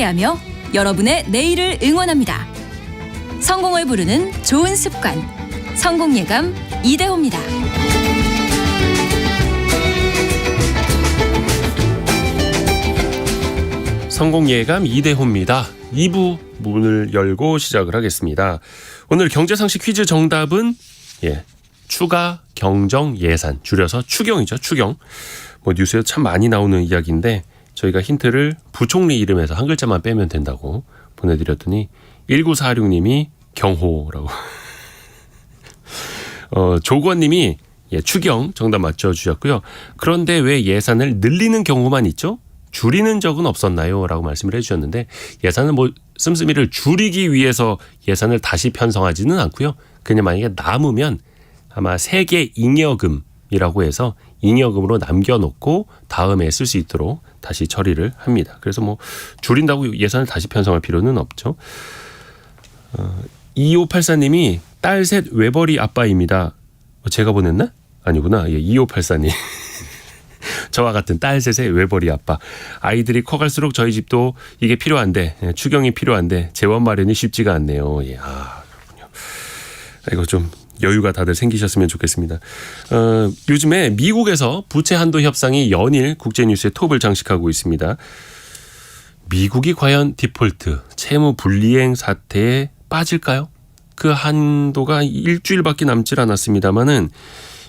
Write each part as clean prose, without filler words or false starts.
함께하며 여러분의 내일을 응원합니다. 성공을 부르는 좋은 습관, 성공예감 이대호입니다. 성공예감 이대호입니다. 2부 문을 열고 시작을 하겠습니다. 오늘 경제상식 퀴즈 정답은 추가 경정 예산, 줄여서 추경이죠. 추경. 뉴스에 참 많이 나오는 이야기인데 저희가 힌트를 부총리 이름에서 한 글자만 빼면 된다고 보내드렸더니 1946님이 경호라고 조건님이 추경 정답 맞춰주셨고요. 그런데 왜 예산을 늘리는 경우만 있죠? 줄이는 적은 없었나요? 라고 말씀을 해주셨는데 예산은 씀씀이를 줄이기 위해서 예산을 다시 편성하지는 않고요. 그냥 만약에 남으면 아마 세계 잉여금이라고 해서 잉여금으로 남겨놓고 다음에 쓸 수 있도록 다시 처리를 합니다. 그래서 줄인다고 예산을 다시 편성할 필요는 없죠. 2584님이 딸 셋 외벌이 아빠입니다. 제가 보냈나? 아니구나. 2584님. 저와 같은 딸 셋의 외벌이 아빠. 아이들이 커갈수록 저희 집도 이게 필요한데 추경이 필요한데 재원 마련이 쉽지가 않네요. 그렇군요. 이거 좀 여유가 다들 생기셨으면 좋겠습니다. 요즘에 미국에서 부채 한도 협상이 연일 국제뉴스의 톱을 장식하고 있습니다. 미국이 과연 디폴트, 채무 불이행 사태에 빠질까요? 그 한도가 일주일밖에 남질 않았습니다마는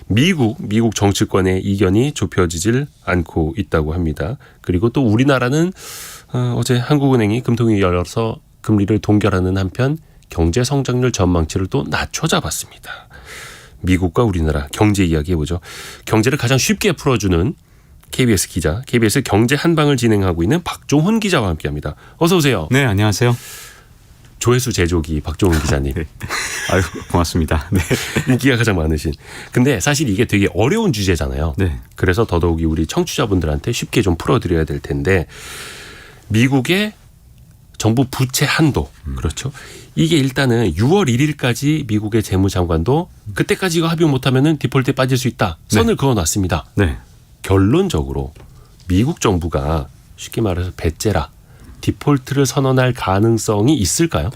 미국 정치권의 이견이 좁혀지질 않고 있다고 합니다. 그리고 또 우리나라는 어제 한국은행이 금통위 열어서 금리를 동결하는 한편 경제 성장률 전망치를 또 낮춰잡았습니다. 미국과 우리나라 경제 이야기 해보죠. 경제를 가장 쉽게 풀어주는 KBS 기자, KBS 경제 한방을 진행하고 있는 박종훈 기자와 함께합니다. 어서 오세요. 네, 안녕하세요. 조회수 제조기 박종훈 기자님. 네. 아유, 고맙습니다. 네. 인기가 가장 많으신. 근데 사실 이게 되게 어려운 주제잖아요. 네. 그래서 더더욱이 우리 청취자분들한테 쉽게 좀 풀어드려야 될 텐데 미국의 정부 부채 한도. 그렇죠. 이게 일단은 6월 1일까지 미국의 재무장관도 그때까지 이거 합의 못하면 디폴트에 빠질 수 있다. 선을 그어놨습니다. 네. 결론적으로 미국 정부가 쉽게 말해서 배째라 디폴트를 선언할 가능성이 있을까요?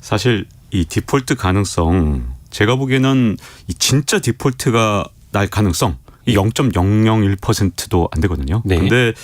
사실 이 디폴트 가능성 제가 보기에는 이 진짜 디폴트가 날 가능성 이 0.001%도 안 되거든요. 네. 근데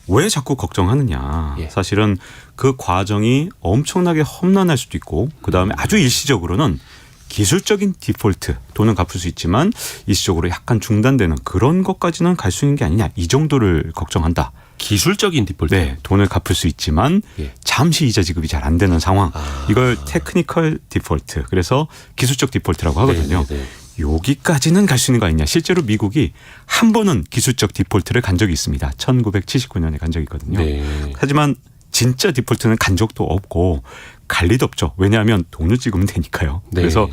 왜 자꾸 걱정하느냐. 사실은 그 과정이 엄청나게 험난할 수도 있고 그다음에 아주 일시적으로는 기술적인 디폴트 돈은 갚을 수 있지만 일시적으로 약간 중단되는 그런 것까지는 갈 수 있는 게 아니냐. 이 정도를 걱정한다. 기술적인 디폴트. 네, 돈을 갚을 수 있지만 잠시 이자 지급이 잘 안 되는 상황. 이걸 테크니컬 디폴트. 그래서 기술적 디폴트라고 하거든요. 여기까지는 갈 수 있는 거 아니냐. 실제로 미국이 한 번은 기술적 디폴트를 간 적이 있습니다. 1979년에 간 적이 있거든요. 네. 하지만 진짜 디폴트는 간 적도 없고 갈 리도 없죠. 왜냐하면 돈을 찍으면 되니까요. 네. 그래서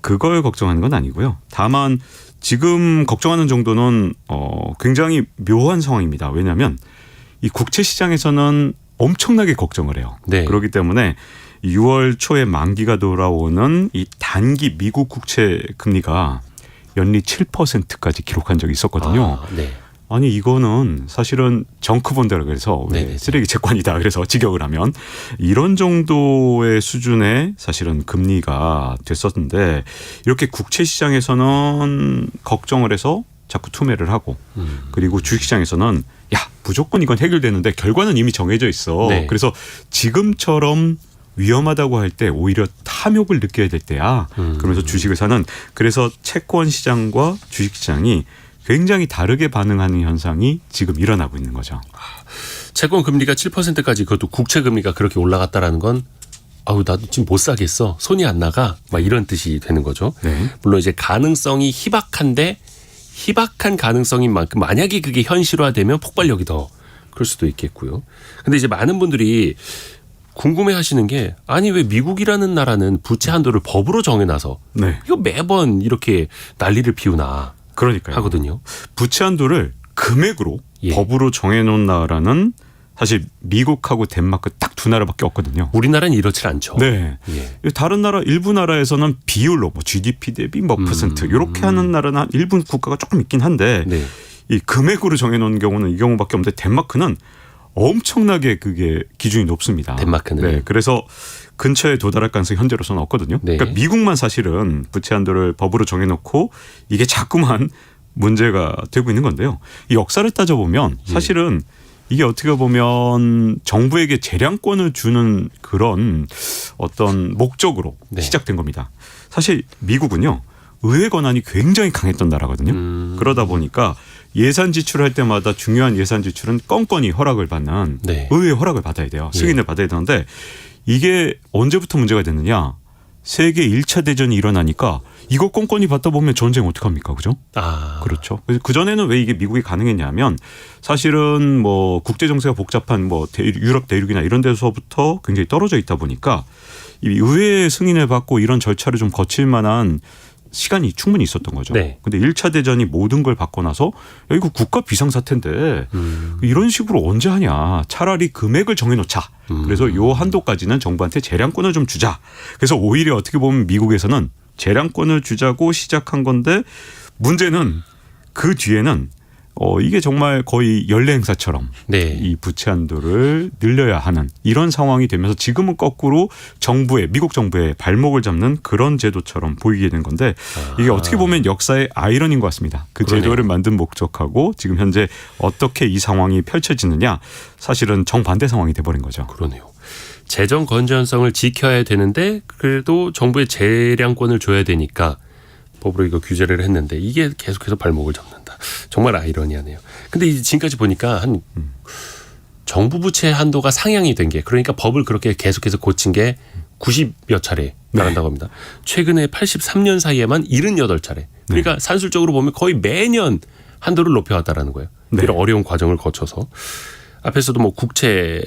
그걸 걱정하는 건 아니고요. 다만 지금 걱정하는 정도는 굉장히 묘한 상황입니다. 왜냐하면 이 국채 시장에서는 엄청나게 걱정을 해요. 네. 그렇기 때문에 6월 초에 만기가 돌아오는 이 단기 미국 국채 금리가 연리 7%까지 기록한 적이 있었거든요. 네. 아니 이거는 사실은 정크본드라고 해서 쓰레기 채권이다. 그래서 직역을 하면 이런 정도의 수준의 사실은 금리가 됐었는데 이렇게 국채 시장에서는 걱정을 해서 자꾸 투매를 하고 그리고 주식시장에서는 야 무조건 이건 해결되는데 결과는 이미 정해져 있어. 네. 그래서 지금처럼 위험하다고 할 때 오히려 탐욕을 느껴야 될 때야. 그러면서 주식을 사는 그래서 채권 시장과 주식 시장이 굉장히 다르게 반응하는 현상이 지금 일어나고 있는 거죠. 채권 금리가 7%까지 그것도 국채 금리가 그렇게 올라갔다라는 건 나도 지금 못 사겠어. 손이 안 나가. 막 이런 뜻이 되는 거죠. 네. 물론 이제 가능성이 희박한데 희박한 가능성인 만큼 만약에 그게 현실화되면 폭발력이 더 클 수도 있겠고요. 근데 이제 많은 분들이 궁금해 하시는 게 아니 왜 미국이라는 나라는 부채 한도를 법으로 정해놔서 이거 매번 이렇게 난리를 피우나. 그러니까요. 하거든요. 부채 한도를 금액으로 법으로 정해놓은 나라는 사실 미국하고 덴마크 딱 두 나라밖에 없거든요. 우리나라는 이렇지 않죠. 네. 다른 나라 일부 나라에서는 비율로 GDP 대비 퍼센트 이렇게 하는 나라나 일부 국가가 조금 있긴 한데 이 금액으로 정해놓은 경우는 이 경우밖에 없는데 덴마크는 엄청나게 그게 기준이 높습니다. 덴마크는. 네, 그래서 근처에 도달할 가능성이 현재로서는 없거든요. 네. 그러니까 미국만 사실은 부채 한도를 법으로 정해놓고 이게 자꾸만 문제가 되고 있는 건데요. 이 역사를 따져보면 사실은 이게 어떻게 보면 정부에게 재량권을 주는 그런 어떤 목적으로 네. 시작된 겁니다. 사실 미국은요. 의회 권한이 굉장히 강했던 나라거든요. 그러다 보니까 예산 지출할 때마다 중요한 예산 지출은 건건히 허락을 받는 네. 의회 허락을 받아야 돼요. 승인을 받아야 되는데 이게 언제부터 문제가 됐느냐. 세계 1차 대전이 일어나니까 이거 건건히 받다 보면 전쟁 어떡합니까? 그죠? 아. 그렇죠. 그전에는 왜 이게 미국이 가능했냐면 사실은 뭐 국제정세가 복잡한 뭐 유럽 대륙이나 이런 데서부터 굉장히 떨어져 있다 보니까 이 의회 승인을 받고 이런 절차를 좀 거칠 만한 시간이 충분히 있었던 거죠. 네. 근데 1차 대전이 모든 걸 바꿔 나서 야, 이거 국가 비상사태인데 이런 식으로 언제 하냐. 차라리 금액을 정해놓자. 그래서 요 한도까지는 정부한테 재량권을 좀 주자. 그래서 오히려 어떻게 보면 미국에서는 재량권을 주자고 시작한 건데 문제는 그 뒤에는 이게 정말 거의 연례 행사처럼 네. 이 부채 한도를 늘려야 하는 이런 상황이 되면서 지금은 거꾸로 미국 정부의 발목을 잡는 그런 제도처럼 보이게 된 건데 이게 어떻게 보면 역사의 아이러니인 것 같습니다. 그 그러네요. 제도를 만든 목적하고 지금 현재 어떻게 이 상황이 펼쳐지느냐 사실은 정반대 상황이 돼버린 거죠. 그러네요. 재정 건전성을 지켜야 되는데 그래도 정부의 재량권을 줘야 되니까 법으로 이거 규제를 했는데 이게 계속해서 발목을 잡는다. 정말 아이러니하네요. 근데 이제 지금까지 보니까 한 정부 부채 한도가 상향이 된 게 그러니까 법을 그렇게 계속해서 고친 게 90여 차례 나간다고 합니다. 최근에 83년 사이에만 78차례. 그러니까 산술적으로 보면 거의 매년 한도를 높여왔다라는 거예요. 네. 이런 어려운 과정을 거쳐서. 앞에서도 뭐 국채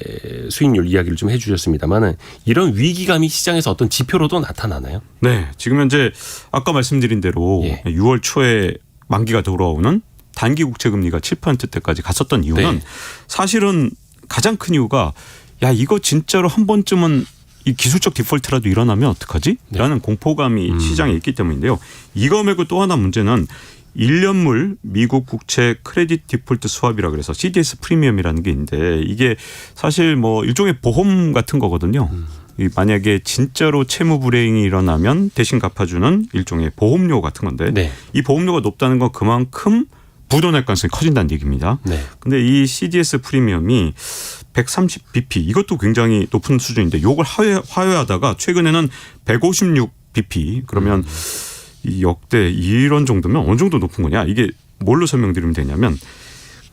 수익률 이야기를 좀 해주셨습니다만 이런 위기감이 시장에서 어떤 지표로도 나타나나요? 네, 지금 현재 아까 말씀드린 대로 예. 6월 초에 만기가 돌아오는 단기 국채 금리가 7%대까지 갔었던 이유는 네. 사실은 가장 큰 이유가 야 이거 진짜로 한 번쯤은 이 기술적 디폴트라도 일어나면 어떡하지? 라는 공포감이 시장에 있기 때문인데요. 이거 말고 또 하나 문제는 1년물 미국 국채 크레딧 디폴트 스왑이라 그래서 CDS 프리미엄이라는 게 있는데 이게 사실 뭐 일종의 보험 같은 거거든요. 만약에 진짜로 채무 불이행이 일어나면 대신 갚아주는 일종의 보험료 같은 건데 네. 이 보험료가 높다는 건 그만큼 부도날 가능성이 커진다는 얘기입니다. 네. 근데 이 CDS 프리미엄이 130bp 이것도 굉장히 높은 수준인데 이걸 하회하다가 최근에는 156bp 그러면 이 역대 이런 정도면 어느 정도 높은 거냐 이게 뭘로 설명드리면 되냐면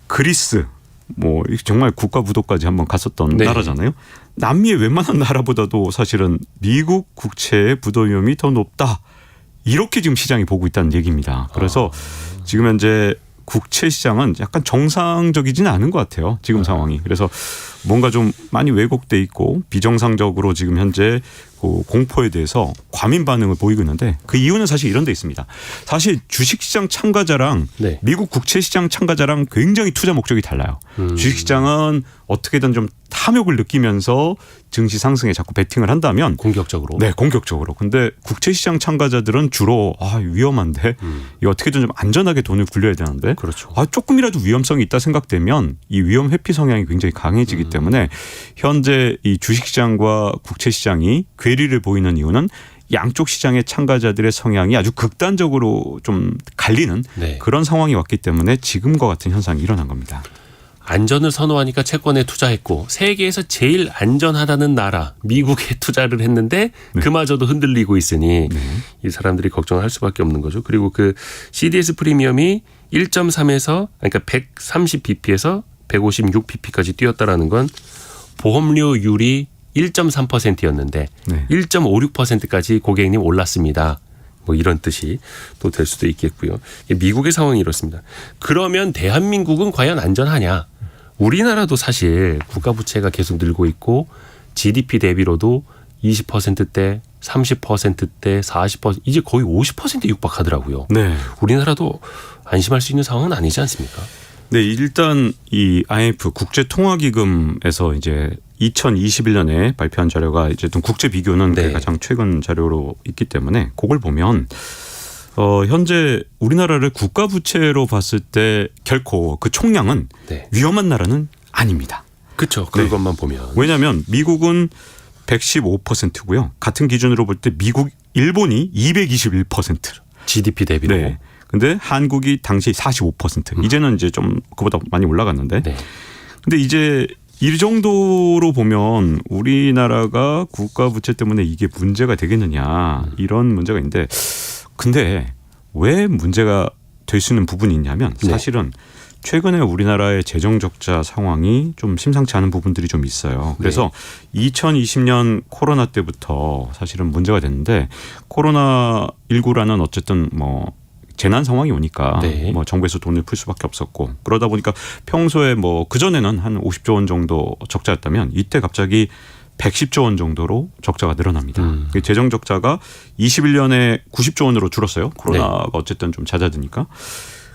그리스 뭐 정말 국가 부도까지 한번 갔었던 네. 나라잖아요. 남미의 웬만한 나라보다도 사실은 미국 국채의 부도 위험이 더 높다. 이렇게 지금 시장이 보고 있다는 얘기입니다. 그래서 지금 현재 국채 시장은 약간 정상적이지는 않은 것 같아요. 지금 상황이. 그래서 뭔가 좀 많이 왜곡돼 있고 비정상적으로 지금 현재 그 공포에 대해서 과민 반응을 보이고 있는데 그 이유는 사실 이런 데 있습니다. 사실 주식시장 참가자랑 네. 미국 국채시장 참가자랑 굉장히 투자 목적이 달라요. 주식시장은 어떻게든 좀 탐욕을 느끼면서 증시 상승에 자꾸 베팅을 한다면 공격적으로. 네, 공격적으로. 근데 국채시장 참가자들은 주로 위험한데 이거 어떻게든 좀 안전하게 돈을 굴려야 되는데 그렇죠. 조금이라도 위험성이 있다 생각되면 이 위험 회피 성향이 굉장히 강해지기 때문에 현재 이 주식시장과 국채시장이 괴리를 보이는 이유는 양쪽 시장의 참가자들의 성향이 아주 극단적으로 좀 갈리는 네. 그런 상황이 왔기 때문에 지금과 같은 현상이 일어난 겁니다. 안전을 선호하니까 채권에 투자했고 세계에서 제일 안전하다는 나라 미국에 투자를 했는데 그마저도 흔들리고 있으니 이 사람들이 걱정을 할 수밖에 없는 거죠. 그리고 그 CDS 프리미엄이 1.3에서 그러니까 130bp에서 156bp까지 뛰었다라는 건 보험료율이 1.3%였는데 네. 1.56%까지 고객님 올랐습니다. 뭐 이런 뜻이 또 될 수도 있겠고요. 미국의 상황이 이렇습니다. 그러면 대한민국은 과연 안전하냐? 우리나라도 사실 국가 부채가 계속 늘고 있고 GDP 대비로도 20%대, 30%대, 40% 이제 거의 50%에 육박하더라고요. 네. 우리나라도 안심할 수 있는 상황은 아니지 않습니까? 네, 일단 이 IMF 국제통화기금에서 이제 2021년에 발표한 자료가 이제 좀 국제 비교는 네. 가장 최근 자료로 있기 때문에 그걸 보면 현재 우리나라를 국가 부채로 봤을 때 결코 그 총량은 네. 위험한 나라는 아닙니다. 그렇죠. 그것만 보면. 왜냐하면 미국은 115%고요. 같은 기준으로 볼 때 일본이 221%. GDP 대비로. 네. 근데 한국이 당시 45%. 이제는 이제 좀 그보다 많이 올라갔는데. 네. 근데 이제 이 정도로 보면 우리나라가 국가 부채 때문에 이게 문제가 되겠느냐 이런 문제가 있는데 근데 왜 문제가 될 수 있는 부분이 있냐면 사실은 최근에 우리나라의 재정 적자 상황이 좀 심상치 않은 부분들이 좀 있어요. 그래서 2020년 코로나 때부터 사실은 문제가 됐는데 코로나19라는 어쨌든 뭐 재난 상황이 오니까 뭐 정부에서 돈을 풀 수밖에 없었고 그러다 보니까 평소에 뭐 그전에는 한 50조 원 정도 적자였다면 이때 갑자기 110조 원 정도로 적자가 늘어납니다. 재정 적자가 21년에 90조 원으로 줄었어요. 코로나가 어쨌든 좀 잦아드니까.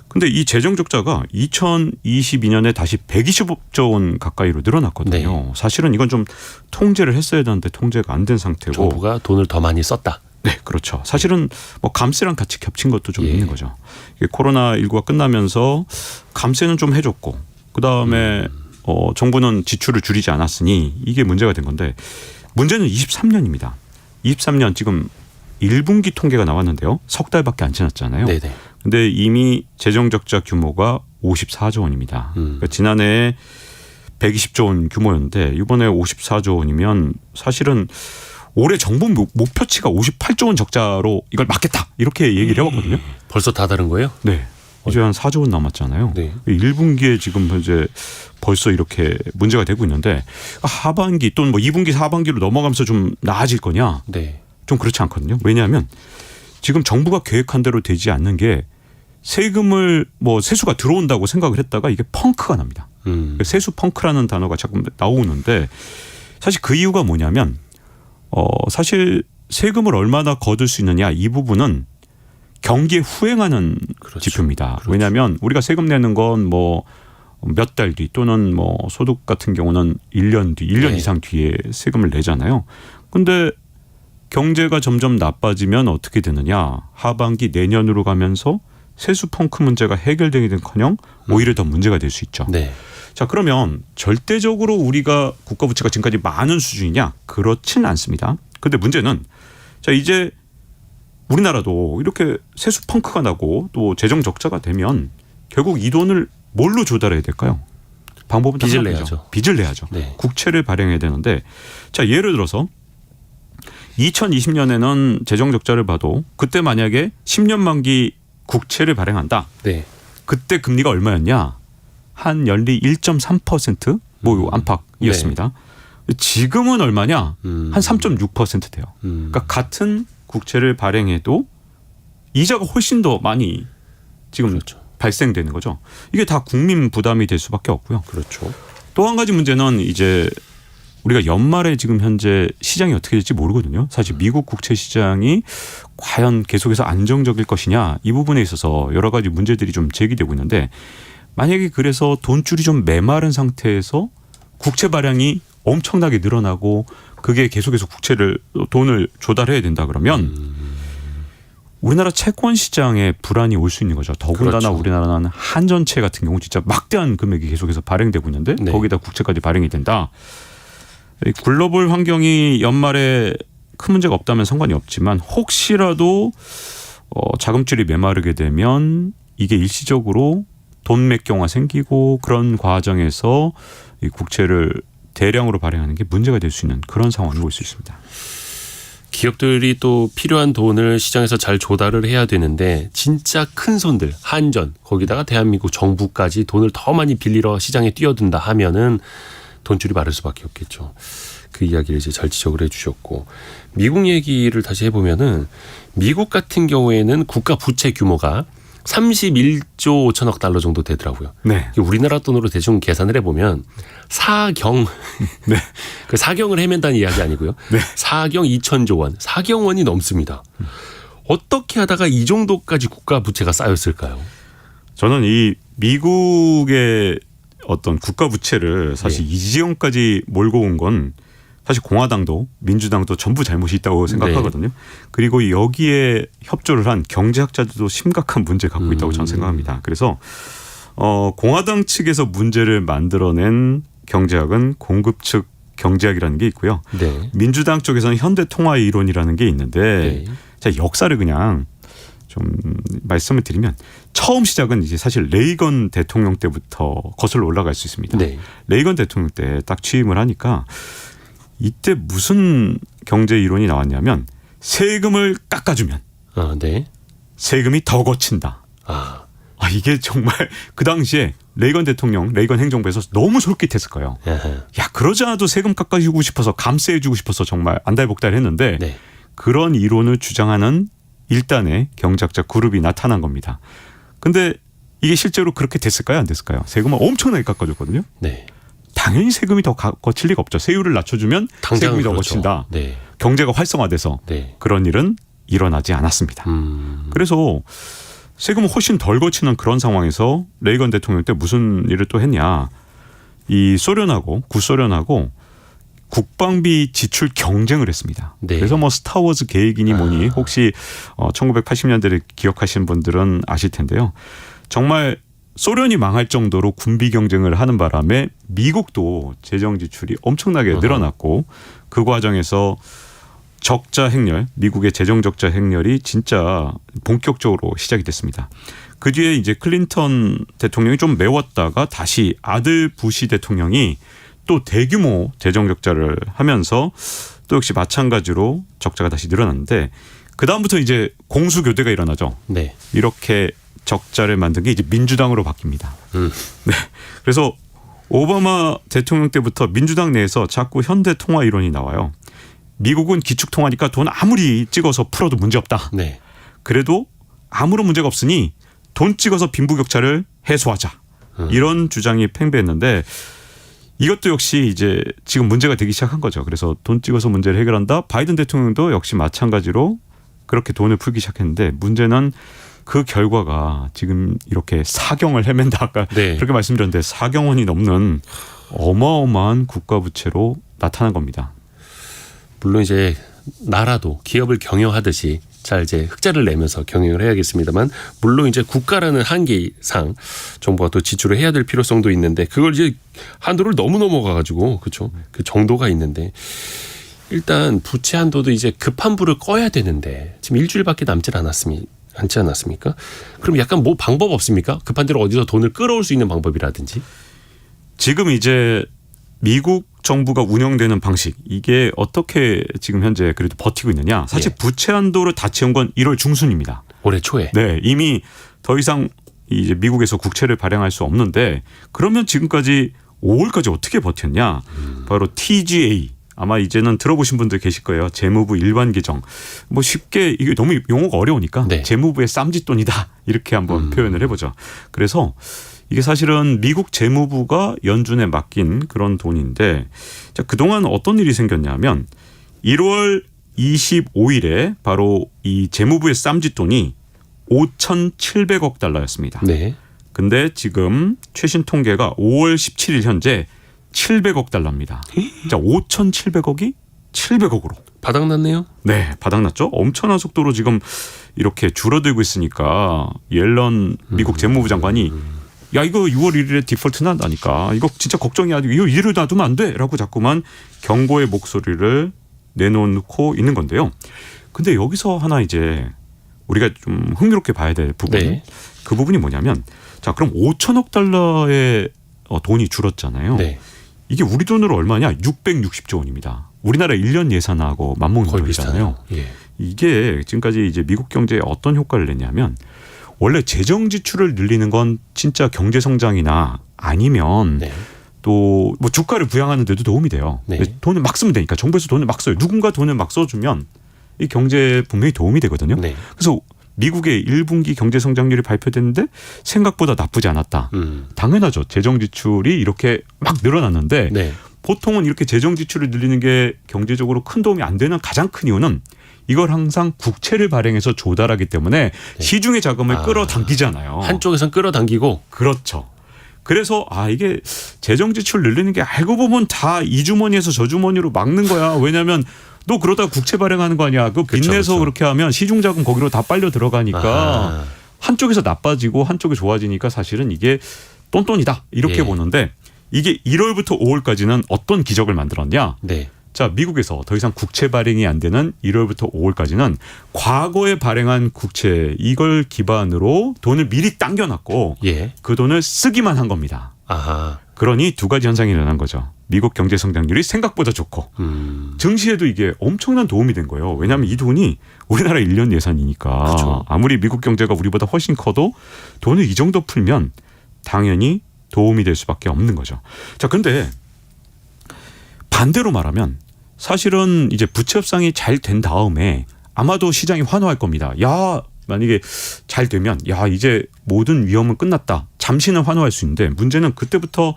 근데 이 재정 적자가 2022년에 다시 120조 원 가까이로 늘어났거든요. 사실은 이건 좀 통제를 했어야 되는데 통제가 안 된 상태고. 정부가 돈을 더 많이 썼다. 네, 그렇죠. 사실은 뭐 감세랑 같이 겹친 것도 좀 있는 거죠. 이게 코로나19가 끝나면서 감세는 좀 해줬고 그다음에 정부는 지출을 줄이지 않았으니 이게 문제가 된 건데 문제는 23년입니다. 23년 지금 1분기 통계가 나왔는데요. 석 달밖에 안 지났잖아요. 네네. 근데 이미 재정 적자 규모가 54조 원입니다. 그러니까 지난해 120조 원 규모였는데 이번에 54조 원이면 사실은 올해 정부 목표치가 58조 원 적자로 이걸 막겠다 이렇게 얘기를 해왔거든요. 벌써 다 다른 거예요? 네. 이제 한 4조 원 남았잖아요. 네. 1분기에 지금 현재 벌써 이렇게 문제가 되고 있는데 하반기 또는 뭐 2분기 하반기로 넘어가면서 좀 나아질 거냐? 네. 좀 그렇지 않거든요. 왜냐하면 지금 정부가 계획한 대로 되지 않는 게 세금을 뭐 세수가 들어온다고 생각을 했다가 이게 펑크가 납니다. 세수 펑크라는 단어가 자꾸 나오는데 사실 그 이유가 뭐냐면 사실 세금을 얼마나 거둘 수 있느냐 이 부분은 경기에 후행하는 지표입니다. 왜냐하면 우리가 세금 내는 건 뭐 몇 달 뒤 또는 뭐 소득 같은 경우는 1년 뒤, 1년 이상 뒤에 세금을 내잖아요. 근데 경제가 점점 나빠지면 어떻게 되느냐. 하반기 내년으로 가면서 세수 펑크 문제가 해결되기는커녕 오히려 더 문제가 될 수 있죠. 네. 자, 그러면 절대적으로 우리가 국가 부채가 지금까지 많은 수준이냐? 그렇지는 않습니다. 근데 문제는 자, 이제 우리나라도 이렇게 세수 펑크가 나고 또 재정 적자가 되면 결국 이 돈을 뭘로 조달해야 될까요? 방법은 빚을 내야죠. 빚을 내야죠. 네. 국채를 발행해야 되는데 자, 예를 들어서 2020년에는 재정 적자를 봐도 그때 만약에 10년 만기 국채를 발행한다. 네. 그때 금리가 얼마였냐? 한 연리 1.3% 뭐 안팎이었습니다. 지금은 얼마냐? 한 3.6% 돼요. 그러니까 같은 국채를 발행해도 이자가 훨씬 더 많이 지금 발생되는 거죠. 이게 다 국민 부담이 될 수밖에 없고요. 그렇죠. 또 한 가지 문제는 이제 우리가 연말에 지금 현재 시장이 어떻게 될지 모르거든요. 사실 미국 국채 시장이 과연 계속해서 안정적일 것이냐 이 부분에 있어서 여러 가지 문제들이 좀 제기되고 있는데 만약에 그래서 돈줄이 좀 메마른 상태에서 국채 발행이 엄청나게 늘어나고 그게 계속해서 돈을 조달해야 된다 그러면 우리나라 채권 시장에 불안이 올 수 있는 거죠. 더군다나 그렇죠. 우리나라는 한전채 같은 경우 진짜 막대한 금액이 계속해서 발행되고 있는데 거기다 국채까지 발행이 된다. 글로벌 환경이 연말에 큰 문제가 없다면 상관이 없지만 혹시라도 자금줄이 메마르게 되면 이게 일시적으로 돈 맥경화 생기고 그런 과정에서 이 국채를 대량으로 발행하는 게 문제가 될 수 있는 그런 상황이 올 수 있습니다. 기업들이 또 필요한 돈을 시장에서 잘 조달을 해야 되는데 진짜 큰 손들 한전 거기다가 대한민국 정부까지 돈을 더 많이 빌리러 시장에 뛰어든다 하면은 돈줄이 마를 수밖에 없겠죠. 그 이야기를 이제 잘 지적을 해주셨고 미국 얘기를 다시 해보면은 미국 같은 경우에는 국가 부채 규모가 31조 5천억 달러 정도 되더라고요. 네. 우리나라 돈으로 대충 계산을 해보면 사경, 네. 그 사경을 헤맨다는 이야기 아니고요. 네. 사경 2천조 원, 사경 원이 넘습니다. 어떻게 하다가 이 정도까지 국가 부채가 쌓였을까요? 저는 이 미국의 어떤 국가 부채를 사실 이 지경까지 몰고 온 건 사실 공화당도 민주당도 전부 잘못이 있다고 생각하거든요. 그리고 여기에 협조를 한 경제학자들도 심각한 문제를 갖고 있다고 저는 생각합니다. 그래서 공화당 측에서 문제를 만들어낸 경제학은 공급 측 경제학이라는 게 있고요. 네. 민주당 쪽에서는 현대통화 이론이라는 게 있는데 네. 자, 역사를 그냥 좀 말씀을 드리면 처음 시작은 이제 사실 레이건 대통령 때부터 거슬러 올라갈 수 있습니다. 네. 레이건 대통령 때 딱 취임을 하니까 이때 무슨 경제 이론이 나왔냐면 세금을 깎아주면 네. 세금이 더 거친다. 아, 이게 정말 그 당시에 레이건 대통령, 레이건 행정부에서 너무 솔깃했을 거예요. 야하. 야, 그러지 않아도 세금 깎아주고 싶어서 감세해주고 싶어서 정말 안달복달했는데 네. 그런 이론을 주장하는 일단의 경제학자 그룹이 나타난 겁니다. 근데 이게 실제로 그렇게 됐을까요? 안 됐을까요? 세금을 엄청나게 깎아줬거든요. 네. 당연히 세금이 더 거칠 리가 없죠. 세율을 낮춰주면 당장은 세금이 더 그렇죠. 거친다. 네. 경제가 활성화돼서 네. 그런 일은 일어나지 않았습니다. 그래서 세금을 훨씬 덜 거치는 그런 상황에서 레이건 대통령 때 무슨 일을 또 했냐. 이 소련하고 구소련하고 국방비 지출 경쟁을 했습니다. 네. 그래서 뭐 스타워즈 계획이니 뭐니 혹시 1980년대를 기억하시는 분들은 아실 텐데요. 정말 소련이 망할 정도로 군비 경쟁을 하는 바람에 미국도 재정 지출이 엄청나게 늘어났고 그 과정에서 적자 행렬, 미국의 재정 적자 행렬이 진짜 본격적으로 시작이 됐습니다. 그 뒤에 이제 클린턴 대통령이 좀 메웠다가 다시 아들 부시 대통령이 또 대규모 재정 적자를 하면서 또 역시 마찬가지로 적자가 다시 늘어났는데 그 다음부터 이제 공수교대가 일어나죠. 네. 이렇게 적자를 만든 게 이제 민주당으로 바뀝니다. 네. 그래서 오바마 대통령 때부터 민주당 내에서 자꾸 현대 통화 이론이 나와요. 미국은 기축 통화니까 돈 아무리 찍어서 풀어도 문제 없다. 네. 그래도 아무런 문제가 없으니 돈 찍어서 빈부격차를 해소하자. 이런 주장이 팽배했는데 이것도 역시 이제 지금 문제가 되기 시작한 거죠. 그래서 돈 찍어서 문제를 해결한다. 바이든 대통령도 역시 마찬가지로 그렇게 돈을 풀기 시작했는데 문제는 그 결과가 지금 이렇게 사경을 헤맨다. 아까 네. 그렇게 말씀드렸는데 4경 원이 넘는 어마어마한 국가 부채로 나타난 겁니다. 물론 이제 나라도 기업을 경영하듯이 잘 이제 흑자를 내면서 경영을 해야겠습니다만 물론 이제 국가라는 한계상 정부가 또 지출을 해야 될 필요성도 있는데 그걸 이제 한도를 너무 넘어가가지고 그렇죠. 그 정도가 있는데 일단 부채 한도도 이제 급한 불을 꺼야 되는데 지금 일주일밖에 남지 않았습니까? 그럼 약간 뭐 방법 없습니까? 급한 대로 어디서 돈을 끌어올 수 있는 방법이라든지. 지금 이제 미국 정부가 운영되는 방식 이게 어떻게 지금 현재 그래도 버티고 있느냐. 사실 예. 부채 한도를 다 채운 건 1월 중순입니다. 올해 초에. 네, 이미 더 이상 이제 미국에서 국채를 발행할 수 없는데 그러면 지금까지 5월까지 어떻게 버텼냐. 바로 TGA. 아마 이제는 들어보신 분들 계실 거예요. 재무부 일반 계정. 뭐 쉽게 이게 너무 용어가 어려우니까 네. 재무부의 쌈짓돈이다. 이렇게 한번 표현을 해보죠. 그래서 이게 사실은 미국 재무부가 연준에 맡긴 그런 돈인데 자, 그동안 어떤 일이 생겼냐면 1월 25일에 바로 이 재무부의 쌈짓돈이 5,700억 달러였습니다. 네. 근데 지금 최신 통계가 5월 17일 현재 700억 달러입니다. 자, 5,700억이 700억으로. 바닥났네요. 네, 바닥났죠. 엄청난 속도로 지금 이렇게 줄어들고 있으니까 옐런 미국 재무부 장관이 야 이거 6월 1일에 디폴트 난다니까 이거 진짜 걱정이야. 이거 이대로 놔두면 안 돼라고 자꾸만 경고의 목소리를 내놓고 있는 건데요. 근데 여기서 하나 이제 우리가 좀 흥미롭게 봐야 될 부분 네. 그 부분이 뭐냐면 자 그럼 5천억 달러의 돈이 줄었잖아요. 네. 이게 우리 돈으로 얼마냐? 660조 원입니다. 우리나라 1년 예산하고 맞먹는 거의 돈이잖아요. 비슷하네요. 예. 이게 지금까지 이제 미국 경제에 어떤 효과를 냈냐면 원래 재정 지출을 늘리는 건 진짜 경제 성장이나 아니면 네. 또 뭐 주가를 부양하는 데도 도움이 돼요. 네. 돈을 막 쓰면 되니까 정부에서 돈을 막 써요. 누군가 돈을 막 써주면 이 경제에 분명히 도움이 되거든요. 네. 그래서 미국의 1분기 경제 성장률이 발표됐는데 생각보다 나쁘지 않았다. 당연하죠. 재정 지출이 이렇게 막 늘어났는데 네. 보통은 이렇게 재정 지출을 늘리는 게 경제적으로 큰 도움이 안 되는 가장 큰 이유는 이걸 항상 국채를 발행해서 조달하기 때문에 시중의 자금을 끌어당기잖아요. 한쪽에선 끌어당기고 그렇죠. 그래서 이게 재정 지출 늘리는 게 알고 보면 다 이 주머니에서 저 주머니로 막는 거야. 왜냐하면 너 그러다가 국채 발행하는 거 아니야. 그 빚내서 그쵸. 그렇게 하면 시중 자금 거기로 다 빨려 들어가니까 한쪽에서 나빠지고 한쪽이 좋아지니까 사실은 이게 똔똔이다 이렇게 예. 보는데 이게 1월부터 5월까지는 어떤 기적을 만들었냐? 네. 자, 미국에서 더 이상 국채 발행이 안 되는 1월부터 5월까지는 과거에 발행한 국채 이걸 기반으로 돈을 미리 당겨놨고 예. 그 돈을 쓰기만 한 겁니다. 아하. 그러니 두 가지 현상이 일어난 거죠. 미국 경제 성장률이 생각보다 좋고 증시에도 이게 엄청난 도움이 된 거예요. 왜냐하면 이 돈이 우리나라 1년 예산이니까 그렇죠. 아무리 미국 경제가 우리보다 훨씬 커도 돈을 이 정도 풀면 당연히 도움이 될 수밖에 없는 거죠. 자, 그런데 반대로 말하면 사실은 이제 부채 협상이 잘 된 다음에 아마도 시장이 환호할 겁니다. 야, 만약에 잘 되면 야, 이제 모든 위험은 끝났다. 잠시는 환호할 수 있는데 문제는 그때부터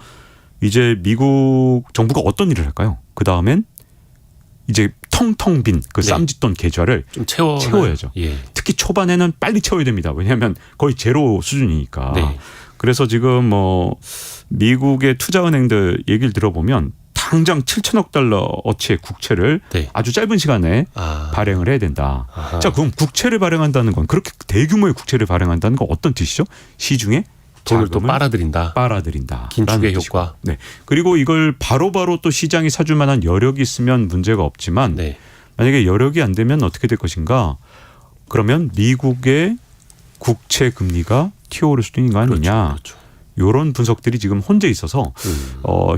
이제 미국 정부가 어떤 일을 할까요? 그 다음엔 이제 텅텅 빈 그 네. 쌈짓돈 계좌를 좀 채워야죠. 예. 특히 초반에는 빨리 채워야 됩니다. 왜냐하면 거의 제로 수준이니까. 네. 그래서 지금 뭐 미국의 투자은행들 얘기를 들어보면 당장 7천억 달러어치의 국채를 네. 아주 짧은 시간에 발행을 해야 된다. 아하. 자, 그럼 국채를 발행한다는 건 그렇게 대규모의 국채를 발행한다는 건 어떤 뜻이죠? 시중에 돈을 또 자금을 빨아들인다. 빨아들인다. 긴축의 라는 효과. 뜻이고. 네. 그리고 이걸 바로바로 또 시장이 사줄 만한 여력이 있으면 문제가 없지만 네. 만약에 여력이 안 되면 어떻게 될 것인가? 그러면 미국의 국채 금리가 튀어오를 수도 있는 거 아니냐? 그렇죠. 이런 분석들이 지금 혼재 있어서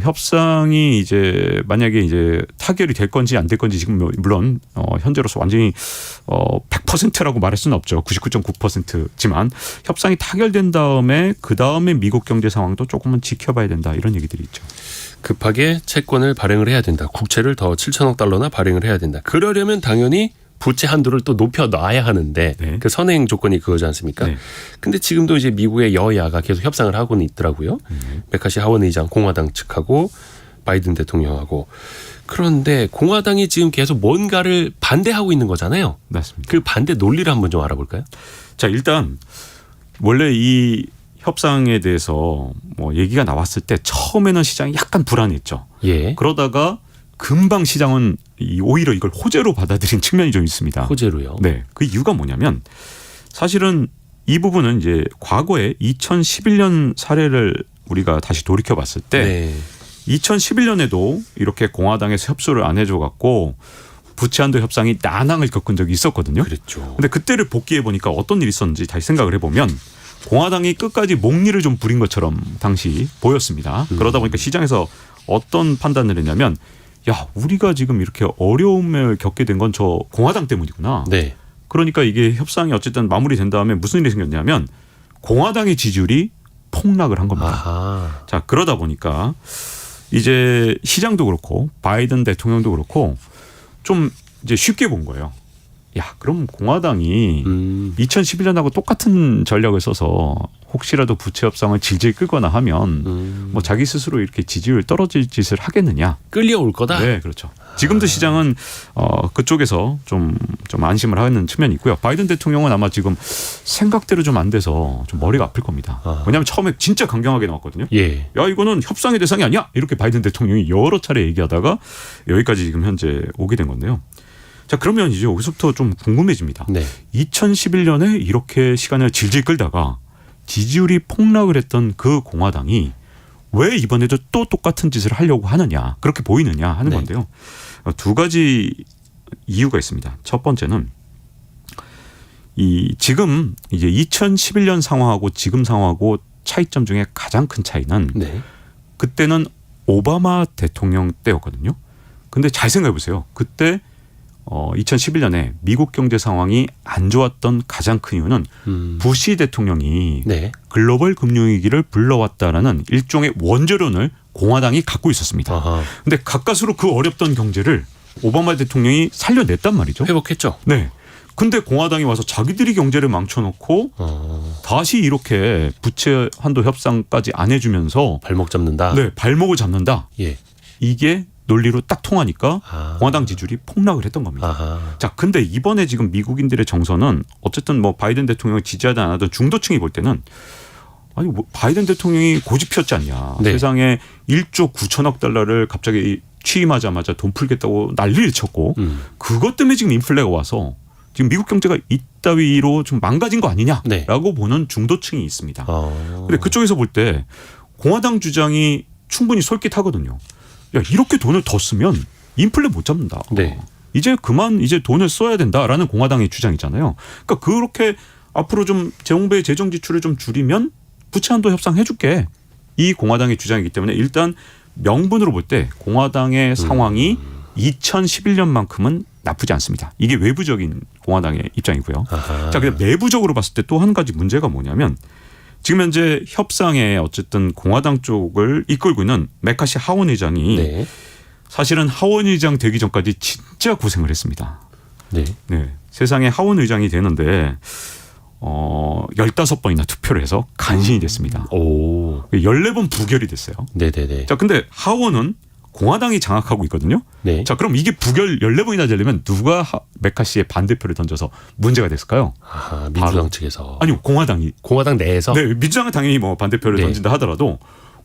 협상이 이제 만약에 이제 타결이 될 건지 안 될 건지 지금 물론 현재로서 완전히 100%라고 말할 수는 없죠. 99.9%지만 협상이 타결된 다음에 그 다음에 미국 경제 상황도 조금은 지켜봐야 된다 이런 얘기들이 있죠. 급하게 채권을 발행을 해야 된다. 국채를 더 7천억 달러나 발행을 해야 된다. 그러려면 당연히 부채 한도를 또 높여놔야 하는데 네. 그 선행 조건이 그거지 않습니까? 네. 근데 지금도 이제 미국의 여야가 계속 협상을 하고는 있더라고요. 메카시 하원 의장 공화당 측하고 바이든 대통령하고. 그런데 공화당이 지금 계속 뭔가를 반대하고 있는 거잖아요. 맞습니다. 그 반대 논리를 한번 좀 알아볼까요? 자, 일단 원래 이 협상에 대해서 뭐 얘기가 나왔을 때 처음에는 시장이 약간 불안했죠. 예. 그러다가 금방 시장은 오히려 이걸 호재로 받아들인 측면이 좀 있습니다. 호재로요. 네, 그 이유가 뭐냐면 사실은 이 부분은 이제 과거에 2011년 사례를 우리가 다시 돌이켜 봤을 때 네. 2011년에도 이렇게 공화당에서 협조를 안 해줘 갖고 부채 한도 협상이 난항을 겪은 적이 있었거든요. 그랬죠. 근데 그때를 복귀해 보니까 어떤 일이 있었는지 다시 생각을 해보면 공화당이 끝까지 목리를 좀 부린 것처럼 당시 보였습니다. 그러다 보니까 시장에서 어떤 판단을 했냐면 야, 우리가 지금 이렇게 어려움을 겪게 된 건 저 공화당 때문이구나. 네. 그러니까 이게 협상이 어쨌든 마무리된 다음에 무슨 일이 생겼냐면 공화당의 지지율이 폭락을 한 겁니다. 아하. 자, 그러다 보니까 이제 시장도 그렇고 바이든 대통령도 그렇고 좀 이제 쉽게 본 거예요. 야, 그럼 공화당이 2011년하고 똑같은 전략을 써서 혹시라도 부채 협상을 질질 끌거나 하면 뭐 자기 스스로 이렇게 지지율 떨어질 짓을 하겠느냐. 끌려올 거다. 네, 그렇죠. 지금도 시장은 그쪽에서 좀 안심을 하는 측면이 있고요. 바이든 대통령은 아마 지금 생각대로 좀 안 돼서 좀 머리가 아플 겁니다. 왜냐하면 처음에 진짜 강경하게 나왔거든요. 예. 야, 이거는 협상의 대상이 아니야. 이렇게 바이든 대통령이 여러 차례 얘기하다가 여기까지 지금 현재 오게 된 건데요. 자, 그러면 이제 여기서부터 좀 궁금해집니다. 네. 2011년에 이렇게 시간을 질질 끌다가 지지율이 폭락을 했던 그 공화당이 왜 이번에도 또 똑같은 짓을 하려고 하느냐, 그렇게 보이느냐 하는 네. 건데요. 두 가지 이유가 있습니다. 첫 번째는 지금 이제 2011년 상황하고 지금 상황하고 차이점 중에 가장 큰 차이는 네. 그때는 오바마 대통령 때였거든요. 근데 잘 생각해 보세요. 그때 2011년에 미국 경제 상황이 안 좋았던 가장 큰 이유는 부시 대통령이 네. 글로벌 금융위기를 불러왔다라는 일종의 원조론을 공화당이 갖고 있었습니다. 아하. 근데 가까스로 그 어렵던 경제를 오바마 대통령이 살려냈단 말이죠. 회복했죠. 네. 근데 공화당이 와서 자기들이 경제를 망쳐놓고 다시 이렇게 부채 한도 협상까지 안 해주면서 발목 잡는다. 네, 발목을 잡는다. 예. 이게 논리로 딱 통하니까 공화당 지지율이 폭락을 했던 겁니다. 아하. 자, 근데 이번에 지금 미국인들의 정서는 어쨌든 뭐 바이든 대통령을 지지하지 않았던 중도층이 볼 때는 아니 뭐 바이든 대통령이 고집피웠지 않냐. 네. 세상에 1조 9천억 달러를 갑자기 취임하자마자 돈 풀겠다고 난리를 쳤고 그것 때문에 지금 인플레가 와서 지금 미국 경제가 이따위로 좀 망가진 거 아니냐라고 네. 보는 중도층이 있습니다. 근데 그쪽에서 볼 때 공화당 주장이 충분히 솔깃하거든요. 야, 이렇게 돈을 더 쓰면 인플레 못 잡는다. 네. 이제 그만 이제 돈을 써야 된다라는 공화당의 주장이잖아요. 그러니까 그렇게 앞으로 좀 정부의 재정 지출을 좀 줄이면 부채 한도 협상해 줄게. 이 공화당의 주장이기 때문에 일단 명분으로 볼 때 공화당의 상황이 2011년만큼은 나쁘지 않습니다. 이게 외부적인 공화당의 입장이고요. 아하. 자, 근데 내부적으로 봤을 때 또 한 가지 문제가 뭐냐면 지금 현재 협상에 어쨌든 공화당 쪽을 이끌고 있는 메카시 하원 의장이 네. 사실은 하원 의장 되기 전까지 진짜 고생을 했습니다. 네. 네. 세상에 하원 의장이 되는데 15번이나 투표를 해서 간신히 됐습니다. 오. 14번 부결이 됐어요. 네네네. 자, 근데 하원은 공화당이 장악하고 있거든요. 네. 자, 그럼 이게 부결 14번이나 되려면 누가 메카시의 반대표를 던져서 문제가 됐을까요? 아하, 민주당 측에서. 아니요, 공화당이. 공화당 내에서. 네, 민주당은 당연히 뭐 반대표를 네. 던진다 하더라도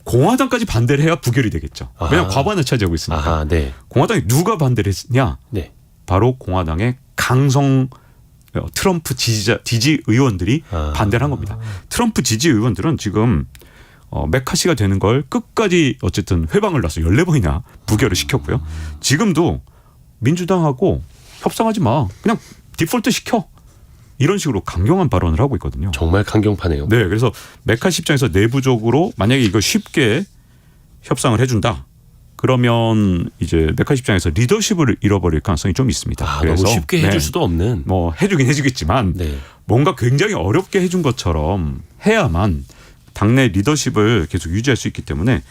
공화당까지 반대를 해야 부결이 되겠죠. 왜냐하면 아하. 과반을 차지하고 있으니까. 아하, 네. 공화당이 누가 반대를 했냐? 네. 바로 공화당의 강성 트럼프 지지 의원들이 아. 반대를 한 겁니다. 트럼프 지지 의원들은 지금 메카시가 되는 걸 끝까지 어쨌든 회방을 놔서 14번이나 부결을 시켰고요. 지금도 민주당하고 협상하지 마. 그냥 디폴트 시켜. 이런 식으로 강경한 발언을 하고 있거든요. 정말 강경파네요. 네, 그래서 메카시 입장에서 내부적으로 만약에 이거 쉽게 협상을 해준다. 그러면 이제 메카시 입장에서 리더십을 잃어버릴 가능성이 좀 있습니다. 아, 그래서 너무 쉽게 해줄 수도 없는. 뭐 해주긴 해주겠지만 네. 뭔가 굉장히 어렵게 해준 것처럼 해야만 당내 리더십을 계속 유지할 수 있기 때문에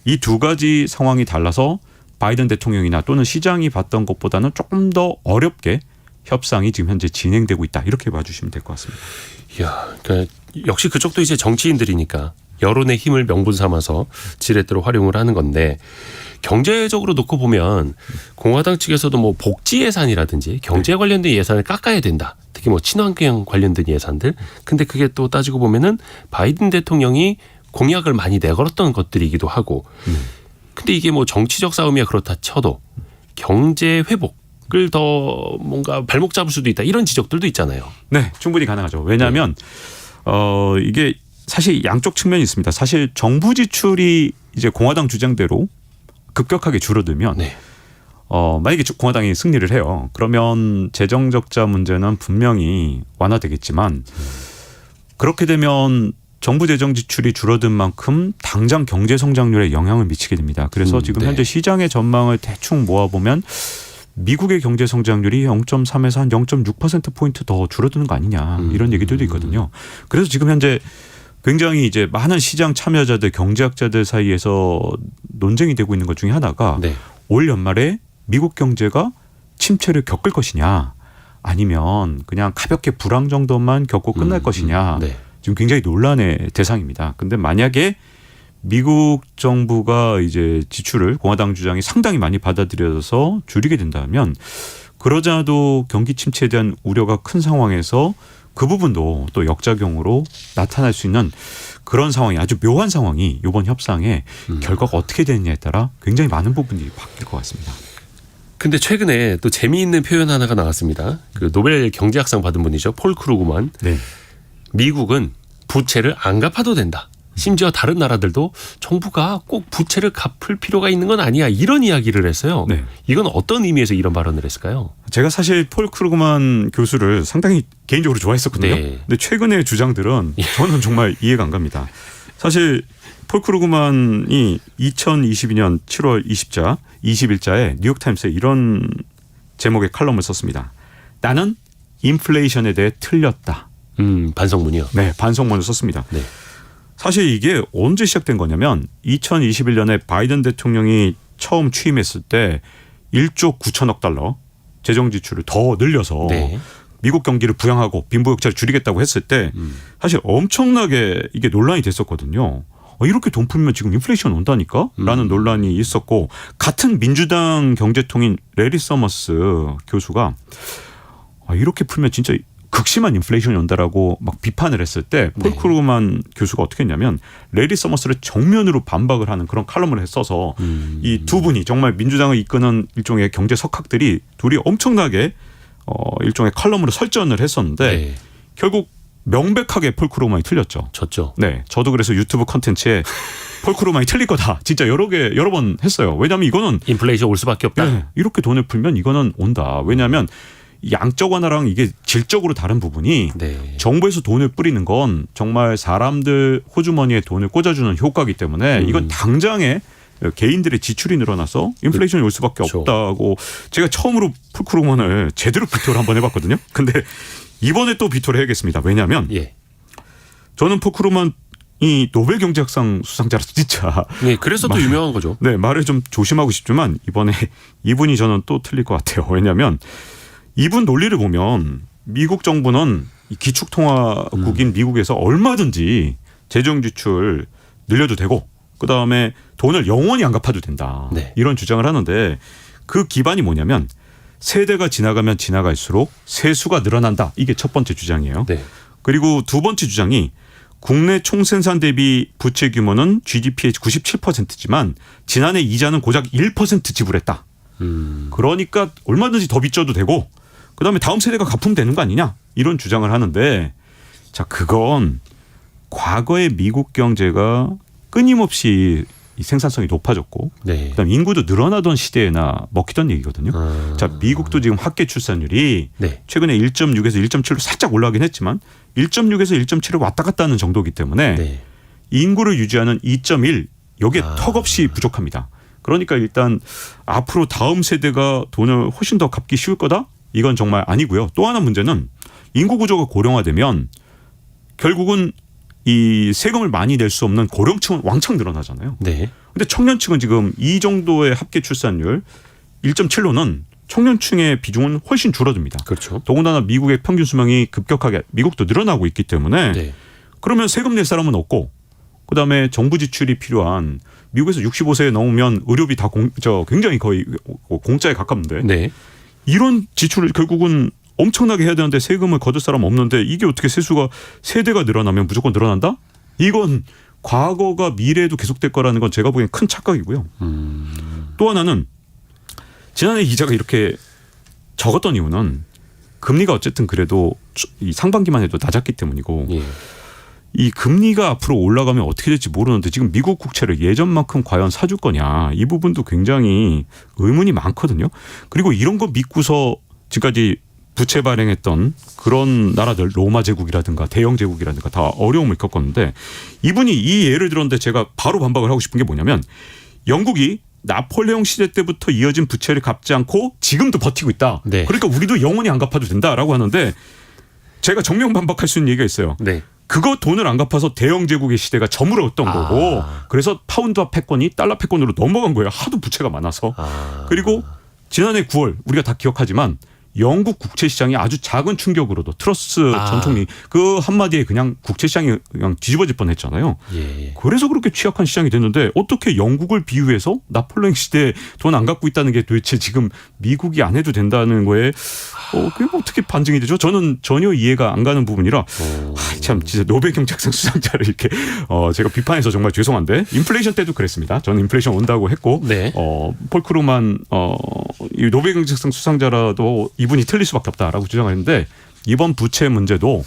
이 두 가지 상황이 달라서 바이든 대통령이나 또는 시장이 봤던 것보다는 조금 더 어렵게 협상이 지금 현재 진행되고 있다. 이렇게 봐주시면 될 것 같습니다. 이야, 그러니까 역시 그쪽도 이제 정치인들이니까 여론의 힘을 명분 삼아서 지렛대로 활용을 하는 건데 경제적으로 놓고 보면 공화당 측에서도 뭐 복지 예산이라든지 경제 관련된 예산을 깎아야 된다. 특히 뭐 친환경 관련된 예산들. 근데 그게 또 따지고 보면은 바이든 대통령이 공약을 많이 내걸었던 것들이기도 하고. 근데 이게 뭐 정치적 싸움이야 그렇다 쳐도 경제 회복을 더 뭔가 발목 잡을 수도 있다. 이런 지적들도 있잖아요. 네, 충분히 가능하죠. 왜냐하면 이게 사실 양쪽 측면이 있습니다. 사실 정부 지출이 이제 공화당 주장대로 급격하게 줄어들면 네. 만약에 공화당이 승리를 해요. 그러면 재정 적자 문제는 분명히 완화되겠지만 그렇게 되면 정부 재정 지출이 줄어든 만큼 당장 경제 성장률에 영향을 미치게 됩니다. 그래서 지금 네. 현재 시장의 전망을 대충 모아보면 미국의 경제 성장률이 0.3에서 한 0.6%포인트 더 줄어드는 거 아니냐 이런 얘기들도 있거든요. 그래서 지금 현재 굉장히 이제 많은 시장 참여자들 경제학자들 사이에서 논쟁이 되고 있는 것 중에 하나가 네. 올 연말에 미국 경제가 침체를 겪을 것이냐 아니면 그냥 가볍게 불황 정도만 겪고 끝날 것이냐 네. 지금 굉장히 논란의 대상입니다. 근데 만약에 미국 정부가 이제 지출을 공화당 주장이 상당히 많이 받아들여서 줄이게 된다면 그러지 않아도 경기 침체에 대한 우려가 큰 상황에서 그 부분도 또 역작용으로 나타날 수 있는 그런 상황이 아주 묘한 상황이 이번 협상의 결과가 어떻게 되느냐에 따라 굉장히 많은 부분이 바뀔 것 같습니다. 근데 최근에 또 재미있는 표현 하나가 나왔습니다. 그 노벨 경제학상 받은 분이죠. 폴 크루그만. 네. 미국은 부채를 안 갚아도 된다. 심지어 다른 나라들도 정부가 꼭 부채를 갚을 필요가 있는 건 아니야. 이런 이야기를 했어요. 네. 이건 어떤 의미에서 이런 발언을 했을까요? 제가 사실 폴 크루그만 교수를 상당히 개인적으로 좋아했었거든요. 네. 근데 최근의 주장들은 저는 정말 이해가 안 갑니다. 사실 폴 크루그만이 2022년 7월 20일자에 뉴욕타임스에 이런 제목의 칼럼을 썼습니다. 나는 인플레이션에 대해 틀렸다. 반성문이요. 네, 반성문을 썼습니다. 네. 사실 이게 언제 시작된 거냐면 2021년에 바이든 대통령이 처음 취임했을 때 1조 9천억 달러 재정 지출을 더 늘려서 네. 미국 경기를 부양하고 빈부격차를 줄이겠다고 했을 때 사실 엄청나게 이게 논란이 됐었거든요. 이렇게 돈 풀면 지금 인플레이션 온다니까? 라는 논란이 있었고 같은 민주당 경제통인 레리 서머스 교수가 이렇게 풀면 진짜 극심한 인플레이션이 온다라고 막 비판을 했을 때 폴 크루그만 교수가 어떻게 했냐면 레리 서머스를 정면으로 반박을 하는 그런 칼럼을 써서 이 두 분이 정말 민주당을 이끄는 일종의 경제 석학들이 둘이 엄청나게 일종의 칼럼으로 설전을 했었는데 네. 결국 명백하게 폴 크루그만이 틀렸죠. 졌죠. 네, 저도 그래서 유튜브 컨텐츠에 폴 크루그만이 틀릴 거다. 진짜 여러 번 했어요. 왜냐하면 이거는 인플레이션 올 수밖에 없다. 네, 이렇게 돈을 풀면 이거는 온다. 왜냐하면 양적 완화랑 이게 질적으로 다른 부분이 네. 정부에서 돈을 뿌리는 건 정말 사람들 호주머니에 돈을 꽂아주는 효과이기 때문에 이건 당장에 개인들의 지출이 늘어나서 인플레이션이 올 수밖에 그렇죠. 없다고 제가 처음으로 폴 크루그만을 제대로 비토를 한번 해봤거든요. 근데 이번에 또 비토를 해야겠습니다. 왜냐하면 예. 저는 폴 크루그만이 노벨 경제학상 수상자라서 진짜 네, 그래서 또 유명한 거죠. 네, 말을 좀 조심하고 싶지만 이번에 이분이 저는 또 틀릴 것 같아요. 왜냐하면 이분 논리를 보면 미국 정부는 이 기축통화국인 미국에서 얼마든지 재정 지출 늘려도 되고 그다음에 돈을 영원히 안 갚아도 된다. 네. 이런 주장을 하는데 그 기반이 뭐냐면 세대가 지나가면 지나갈수록 세수가 늘어난다. 이게 첫 번째 주장이에요. 네. 그리고 두 번째 주장이 국내 총생산 대비 부채 규모는 GDP의 97%지만 지난해 이자는 고작 1% 지불했다. 그러니까 얼마든지 더 빚져도 되고 그다음에 다음 세대가 갚으면 되는 거 아니냐 이런 주장을 하는데 자 그건 과거의 미국 경제가 끊임없이 이 생산성이 높아졌고 네. 그다음 인구도 늘어나던 시대에나 먹히던 얘기거든요. 자 미국도 지금 학계 출산율이 네. 최근에 1.6에서 1.7로 살짝 올라가긴 했지만 1.6에서 1.7을 왔다 갔다 하는 정도이기 때문에 네. 인구를 유지하는 2.1 여기에 턱없이 부족합니다. 그러니까 일단 앞으로 다음 세대가 돈을 훨씬 더 갚기 쉬울 거다? 이건 정말 아니고요. 또 하나 문제는 인구 구조가 고령화되면 결국은 이 세금을 많이 낼 수 없는 고령층은 왕창 늘어나잖아요. 네. 근데 청년층은 지금 이 정도의 합계 출산율 1.7로는 청년층의 비중은 훨씬 줄어듭니다. 그렇죠. 더군다나 미국의 평균 수명이 급격하게 미국도 늘어나고 있기 때문에 네. 그러면 세금 낼 사람은 없고 그다음에 정부 지출이 필요한 미국에서 65세에 넘으면 의료비 다 굉장히 거의 공짜에 가깝는데 네. 이런 지출을 결국은 엄청나게 해야 되는데 세금을 거둘 사람 없는데 이게 어떻게 세수가 세대가 늘어나면 무조건 늘어난다? 이건 과거가 미래에도 계속될 거라는 건 제가 보기엔 큰 착각이고요. 또 하나는 지난해 이자가 이렇게 적었던 이유는 금리가 어쨌든 그래도 이 상반기만 해도 낮았기 때문이고 예. 이 금리가 앞으로 올라가면 어떻게 될지 모르는데 지금 미국 국채를 예전만큼 과연 사줄 거냐 이 부분도 굉장히 의문이 많거든요. 그리고 이런 거 믿고서 지금까지 부채 발행했던 그런 나라들 로마 제국이라든가 대영 제국이라든가 다 어려움을 겪었는데 이분이 이 예를 들었는데 제가 바로 반박을 하고 싶은 게 뭐냐면 영국이 나폴레옹 시대 때부터 이어진 부채를 갚지 않고 지금도 버티고 있다. 네. 그러니까 우리도 영원히 안 갚아도 된다라고 하는데 제가 정면 반박할 수 있는 얘기가 있어요. 네. 그거 돈을 안 갚아서 대영 제국의 시대가 저물었던 거고 그래서 파운드화 패권이 달러 패권으로 넘어간 거예요. 하도 부채가 많아서. 그리고 지난해 9월 우리가 다 기억하지만 영국 국채 시장이 아주 작은 충격으로도 트러스 전 총리 그 한마디에 그냥 국채 시장이 그냥 뒤집어질 뻔했잖아요. 예. 그래서 그렇게 취약한 시장이 됐는데 어떻게 영국을 비유해서 나폴레옹 시대에 돈 안 갖고 있다는 게 도대체 지금 미국이 안 해도 된다는 거에 그게 뭐 어떻게 반증이 되죠? 저는 전혀 이해가 안 가는 부분이라 참 진짜 노벨 경제학상 수상자를 이렇게 제가 비판해서 정말 죄송한데 인플레이션 때도 그랬습니다. 저는 인플레이션 온다고 했고 네. 폴 크루그만 이 노벨 경제학상 수상자라도 이분이 틀릴 수밖에 없다라고 주장했는데 이번 부채 문제도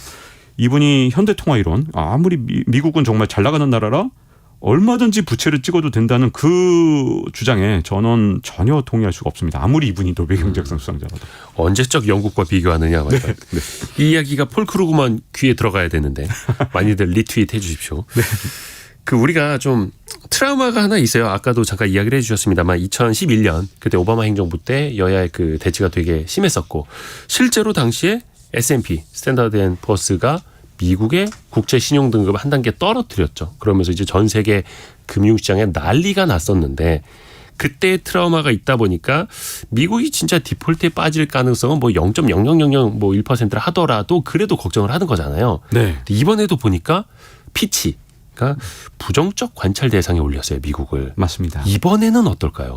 이분이 현대통화이론 아무리 미국은 정말 잘 나가는 나라라 얼마든지 부채를 찍어도 된다는 그 주장에 저는 전혀 동의할 수가 없습니다. 아무리 이분이 노벨 경제학상 수상자라도. 언제적 영국과 비교하느냐 말이야. 네. 이 이야기가 폴 크루그만 귀에 들어가야 되는데 많이들 리트윗 해 주십시오. 네. 그 우리가 좀 트라우마가 하나 있어요. 아까도 잠깐 이야기를 해 주셨습니다만 2011년 그때 오바마 행정부 때 여야의 그 대치가 되게 심했었고 실제로 당시에 S&P 스탠다드 앤 포어스가 미국의 국채 신용 등급을 한 단계 떨어뜨렸죠. 그러면서 이제 전 세계 금융시장에 난리가 났었는데 그때의 트라우마가 있다 보니까 미국이 진짜 디폴트에 빠질 가능성은 뭐 0.0000 뭐 1%를 하더라도 그래도 걱정을 하는 거잖아요. 네. 근데 이번에도 보니까 피치가 부정적 관찰 대상에 올렸어요. 미국을. 맞습니다. 이번에는 어떨까요?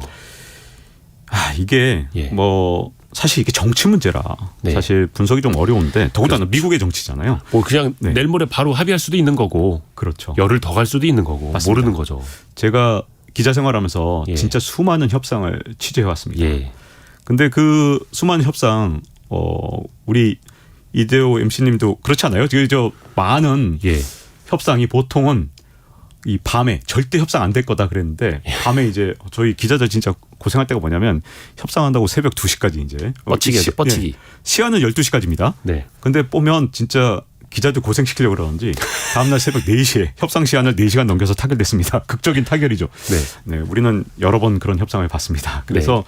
이게 예. 뭐 사실 이게 정치 문제라 네. 사실 분석이 좀 어려운데 더군다나 미국의 정치잖아요. 뭐 그냥 네. 내일 모레 바로 합의할 수도 있는 거고 그렇죠. 열흘 더 갈 수도 있는 거고 맞습니다. 모르는 거죠. 제가 기자 생활하면서 예. 진짜 수많은 협상을 취재해 왔습니다. 예. 근데 그 수많은 협상 우리 이대호 MC님도 그렇지 않아요? 저 많은 예. 협상이 보통은 이 밤에 절대 협상 안 될 거다 그랬는데 밤에 이제 저희 기자들 진짜 고생할 때가 뭐냐면 협상한다고 새벽 2시까지 이제 뻗치기 하죠. 뻗치기. 예, 시간은 12시까지입니다. 네. 근데 보면 진짜 기자들 고생시키려고 그러는지 다음날 새벽 4시에 협상 시간을 4시간 넘겨서 타결됐습니다. 극적인 타결이죠. 네. 네, 우리는 여러 번 그런 협상을 봤습니다. 그래서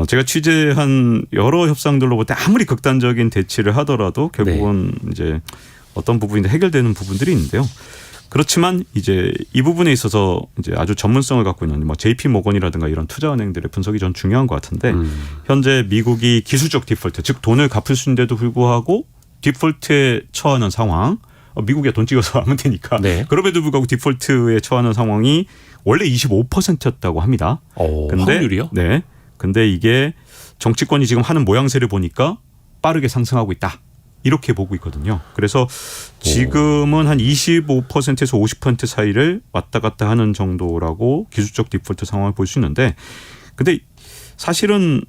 제가 취재한 여러 협상들로 볼 때 아무리 극단적인 대치를 하더라도 결국은 이제 어떤 부분인데 해결되는 부분들이 있는데요. 그렇지만 이제 이 부분에 있어서 이제 아주 전문성을 갖고 있는 뭐 JP 모건이라든가 이런 투자은행들의 분석이 전 중요한 것 같은데 현재 미국이 기술적 디폴트, 즉 돈을 갚을 수 있는데도 불구하고 디폴트에 처하는 상황. 미국에 돈 찍어서 하면 되니까. 네. 그럼에도 불구하고 디폴트에 처하는 상황이 원래 25%였다고 합니다. 확률이요? 네. 근데 이게 정치권이 지금 하는 모양새를 보니까 빠르게 상승하고 있다. 이렇게 보고 있거든요. 그래서 지금은 한 25%에서 50% 사이를 왔다 갔다 하는 정도라고 기술적 디폴트 상황을 볼 수 있는데, 근데 사실은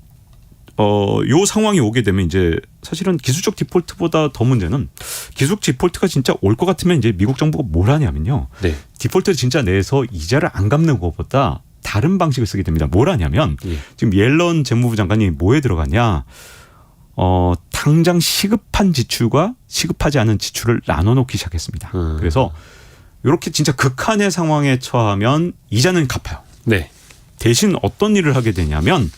요 상황이 오게 되면 이제 사실은 기술적 디폴트보다 더 문제는 기술적 디폴트가 진짜 올 것 같으면 이제 미국 정부가 뭘 하냐면요. 네. 디폴트를 진짜 내서 이자를 안 갚는 것보다 다른 방식을 쓰게 됩니다. 뭘 하냐면 지금 옐런 재무부 장관이 뭐에 들어가냐. 당장 시급한 지출과 시급하지 않은 지출을 나눠놓기 시작했습니다. 그래서 이렇게 진짜 극한의 상황에 처하면 이자는 갚아요. 네. 대신 어떤 일을 하게 되냐면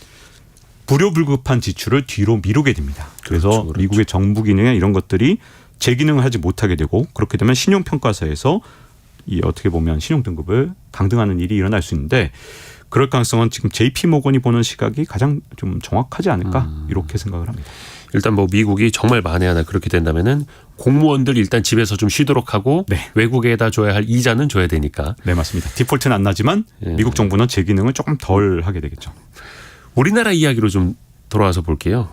불효불급한 지출을 뒤로 미루게 됩니다. 그래서 그렇죠. 미국의 정부 기능이나 이런 것들이 제 기능을 하지 못하게 되고, 그렇게 되면 신용평가사에서 이 어떻게 보면 신용등급을 강등하는 일이 일어날 수 있는데, 그럴 가능성은 지금 JP 모건이 보는 시각이 가장 좀 정확하지 않을까 이렇게 생각을 합니다. 일단 뭐 미국이 정말 만에 하나 그렇게 된다면은 공무원들 일단 집에서 좀 쉬도록 하고 외국에다 줘야 할 이자는 줘야 되니까. 네, 맞습니다. 디폴트는 안 나지만 미국 정부는 제 기능을 조금 덜 하게 되겠죠. 우리나라 이야기로 좀 돌아와서 볼게요.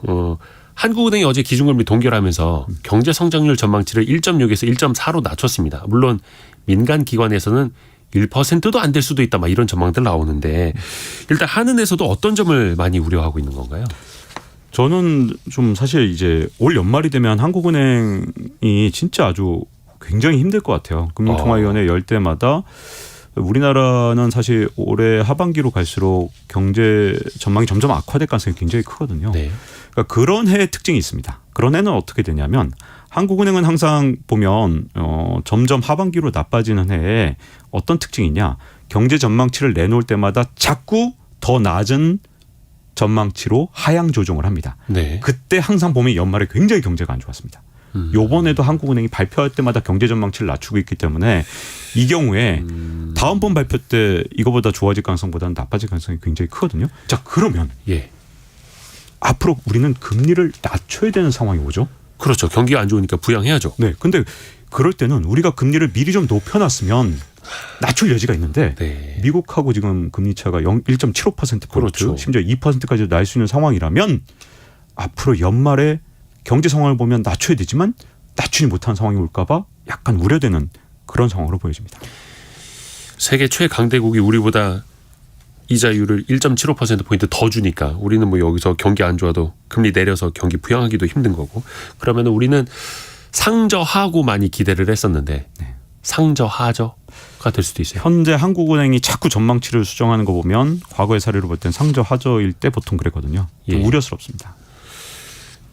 한국은행이 어제 기준금리 동결하면서 경제 성장률 전망치를 1.6에서 1.4로 낮췄습니다. 물론 민간 기관에서는 1%도 안 될 수도 있다, 막 이런 전망들 나오는데, 일단 한은에서도 어떤 점을 많이 우려하고 있는 건가요? 저는 좀 사실 이제 올 연말이 되면 한국은행이 진짜 아주 굉장히 힘들 것 같아요. 금융통화위원회 열 때마다 우리나라는 사실 올해 하반기로 갈수록 경제 전망이 점점 악화될 가능성이 굉장히 크거든요. 네. 그러니까 그런 해의 특징이 있습니다. 그런 해는 어떻게 되냐면 한국은행은 항상 보면 점점 하반기로 나빠지는 해에 어떤 특징이 있냐. 경제 전망치를 내놓을 때마다 자꾸 더 낮은 전망치로 하향 조정을 합니다. 네. 그때 항상 보면 연말에 굉장히 경제가 안 좋았습니다. 요번에도 한국은행이 발표할 때마다 경제 전망치를 낮추고 있기 때문에 이 경우에 다음번 발표 때 이거보다 좋아질 가능성보다는 나빠질 가능성이 굉장히 크거든요. 자, 그러면 앞으로 우리는 금리를 낮춰야 되는 상황이 오죠. 그렇죠. 경기가 안 좋으니까 부양해야죠. 네. 근데 그럴 때는 우리가 금리를 미리 좀 높여놨으면 낮출 여지가 있는데 미국하고 지금 금리 차가 1.75% 그렇죠. 심지어 2%까지도 날 수 있는 상황이라면 앞으로 연말에 경제 상황을 보면 낮춰야 되지만 낮추지 못하는 상황이 올까 봐 약간 우려되는 그런 상황으로 보여집니다. 세계 최강대국이 우리보다 이자율을 1.75%포인트 더 주니까 우리는 뭐 여기서 경기 안 좋아도 금리 내려서 경기 부양하기도 힘든 거고, 그러면 우리는 상저하고 많이 기대를 했었는데 상저하저가 될 수도 있어요. 현재 한국은행이 자꾸 전망치를 수정하는 거 보면 과거의 사례로 볼 땐 상저하저일 때 보통 그랬거든요. 좀 우려스럽습니다.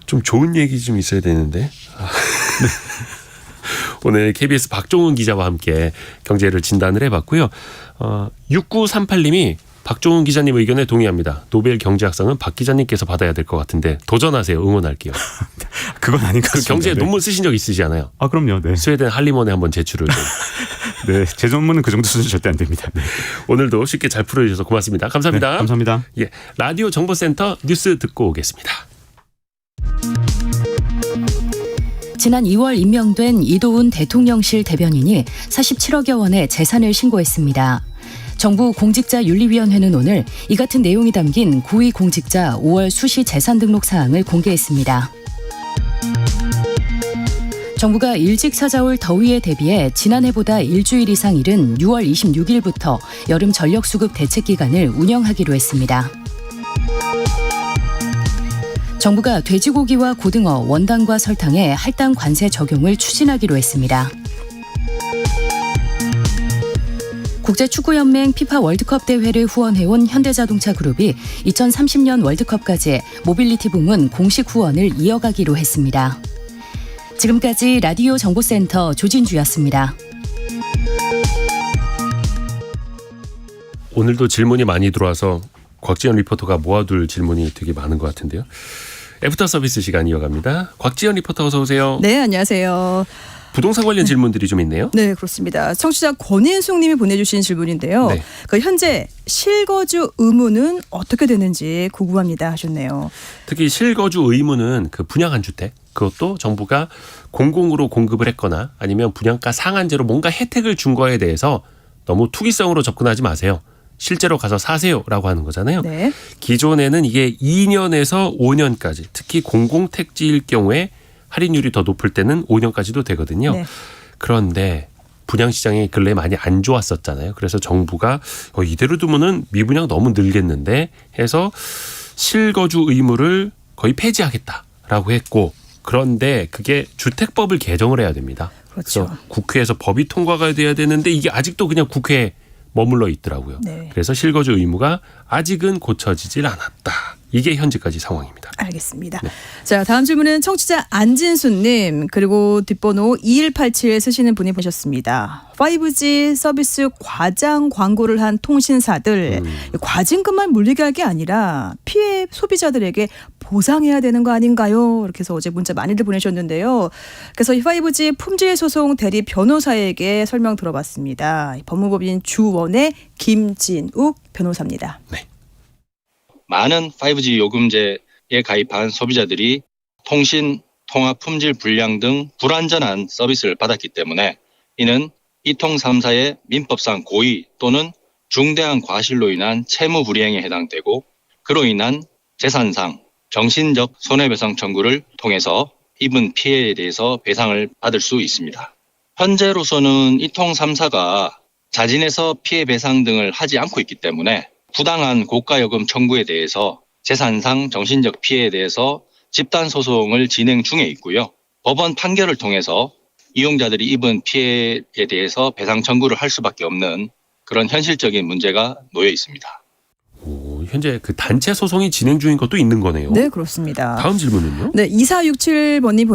좀 좋은 얘기 좀 있어야 되는데. 오늘 KBS 박종훈 기자와 함께 경제를 진단을 해봤고요. 6938님이 박종훈 기자님 의견에 동의합니다. 노벨 경제학상은 박 기자님께서 받아야 될 것 같은데 도전하세요. 응원할게요. 그건 아닌 것 같습니다. 경제에 논문 쓰신 적 있으시잖아요. 아, 그럼요. 네. 스웨덴 할리먼에 한번 제출을 좀. 네, 제 논문은 그 정도 수준 절대 안 됩니다. 네. 오늘도 쉽게 잘 풀어주셔서 고맙습니다. 감사합니다. 네, 감사합니다. 예, 라디오 정보센터 뉴스 듣고 오겠습니다. 지난 2월 임명된 이도훈 대통령실 대변인이 47억여 원의 재산을 신고했습니다. 정부 공직자윤리위원회는 오늘 이 같은 내용이 담긴 고위공직자 5월 수시 재산 등록 사항을 공개했습니다. 정부가 일찍 찾아올 더위에 대비해 지난해보다 일주일 이상 이른 6월 26일부터 여름 전력수급 대책 기간을 운영하기로 했습니다. 정부가 돼지고기와 고등어, 원당과 설탕에 할당 관세 적용을 추진하기로 했습니다. 국제축구연맹 피파 월드컵 대회를 후원해온 현대자동차 그룹이 2030년 월드컵까지 모빌리티 부문 공식 후원을 이어가기로 했습니다. 지금까지 라디오 정보센터 조진주였습니다. 오늘도 질문이 많이 들어와서 곽지연 리포터가 모아둘 질문이 되게 많은 것 같은데요. 애프터 서비스 시간 이어갑니다. 곽지연 리포터 어서 오세요. 네, 안녕하세요. 부동산 관련 질문들이 좀 있네요. 네, 그렇습니다. 청취자 권인숙 님이 보내주신 질문인데요. 네. 그 현재 실거주 의무는 어떻게 되는지 궁금합니다 하셨네요. 특히 실거주 의무는 그 분양한 주택, 그것도 정부가 공공으로 공급을 했거나 아니면 분양가 상한제로 뭔가 혜택을 준 거에 대해서 너무 투기성으로 접근하지 마세요. 실제로 가서 사세요라고 하는 거잖아요. 네. 기존에는 이게 2년에서 5년까지, 특히 공공택지일 경우에 할인율이 더 높을 때는 5년까지도 되거든요. 네. 그런데 분양시장이 근래에 많이 안 좋았었잖아요. 그래서 정부가 이대로 두면은 미분양 너무 늘겠는데 해서 실거주 의무를 거의 폐지하겠다라고 했고, 그런데 그게 주택법을 개정을 해야 됩니다. 그렇죠. 그래서 국회에서 법이 통과가 돼야 되는데 이게 아직도 그냥 국회에 머물러 있더라고요. 네. 그래서 실거주 의무가 아직은 고쳐지질 않았다. 이게 현재까지 상황입니다. 알겠습니다. 네. 자, 다음 질문은 청취자 안진수님 그리고 뒷번호 2187 쓰시는 분이 보셨습니다. 5G 서비스 과장 광고를 한 통신사들 과징금만 물리게 할 게 아니라 피해 소비자들에게 보상해야 되는 거 아닌가요? 이렇게 해서 어제 문자 많이들 보내셨는데요. 그래서 이 5G 품질 소송 대리 변호사에게 설명 들어봤습니다. 법무법인 주원의 김진욱 변호사입니다. 네. 많은 5G 요금제에 가입한 소비자들이 통신, 통화 품질 불량 등 불안전한 서비스를 받았기 때문에 이는 이통 3사의 민법상 고의 또는 중대한 과실로 인한 채무 불이행에 해당되고 그로 인한 재산상, 정신적 손해배상 청구를 통해서 입은 피해에 대해서 배상을 받을 수 있습니다. 현재로서는 이통 3사가 자진해서 피해 배상 등을 하지 않고 있기 때문에 부당한 고가요금 청구에 대해서 재산상 정신적 피해에 대해서 집단소송을 진행 중에 있고요. 법원 판결을 통해서 이용자들이 입은 피해에 대해서 배상 청구를 할 수밖에 없는 그런 현실적인 문제가 놓여 있습니다. 현재 그 단체 소송이 진행 중인 것도 있는 거네요. 네, 그렇습니다. 다음 질문은요? 네, 2467번님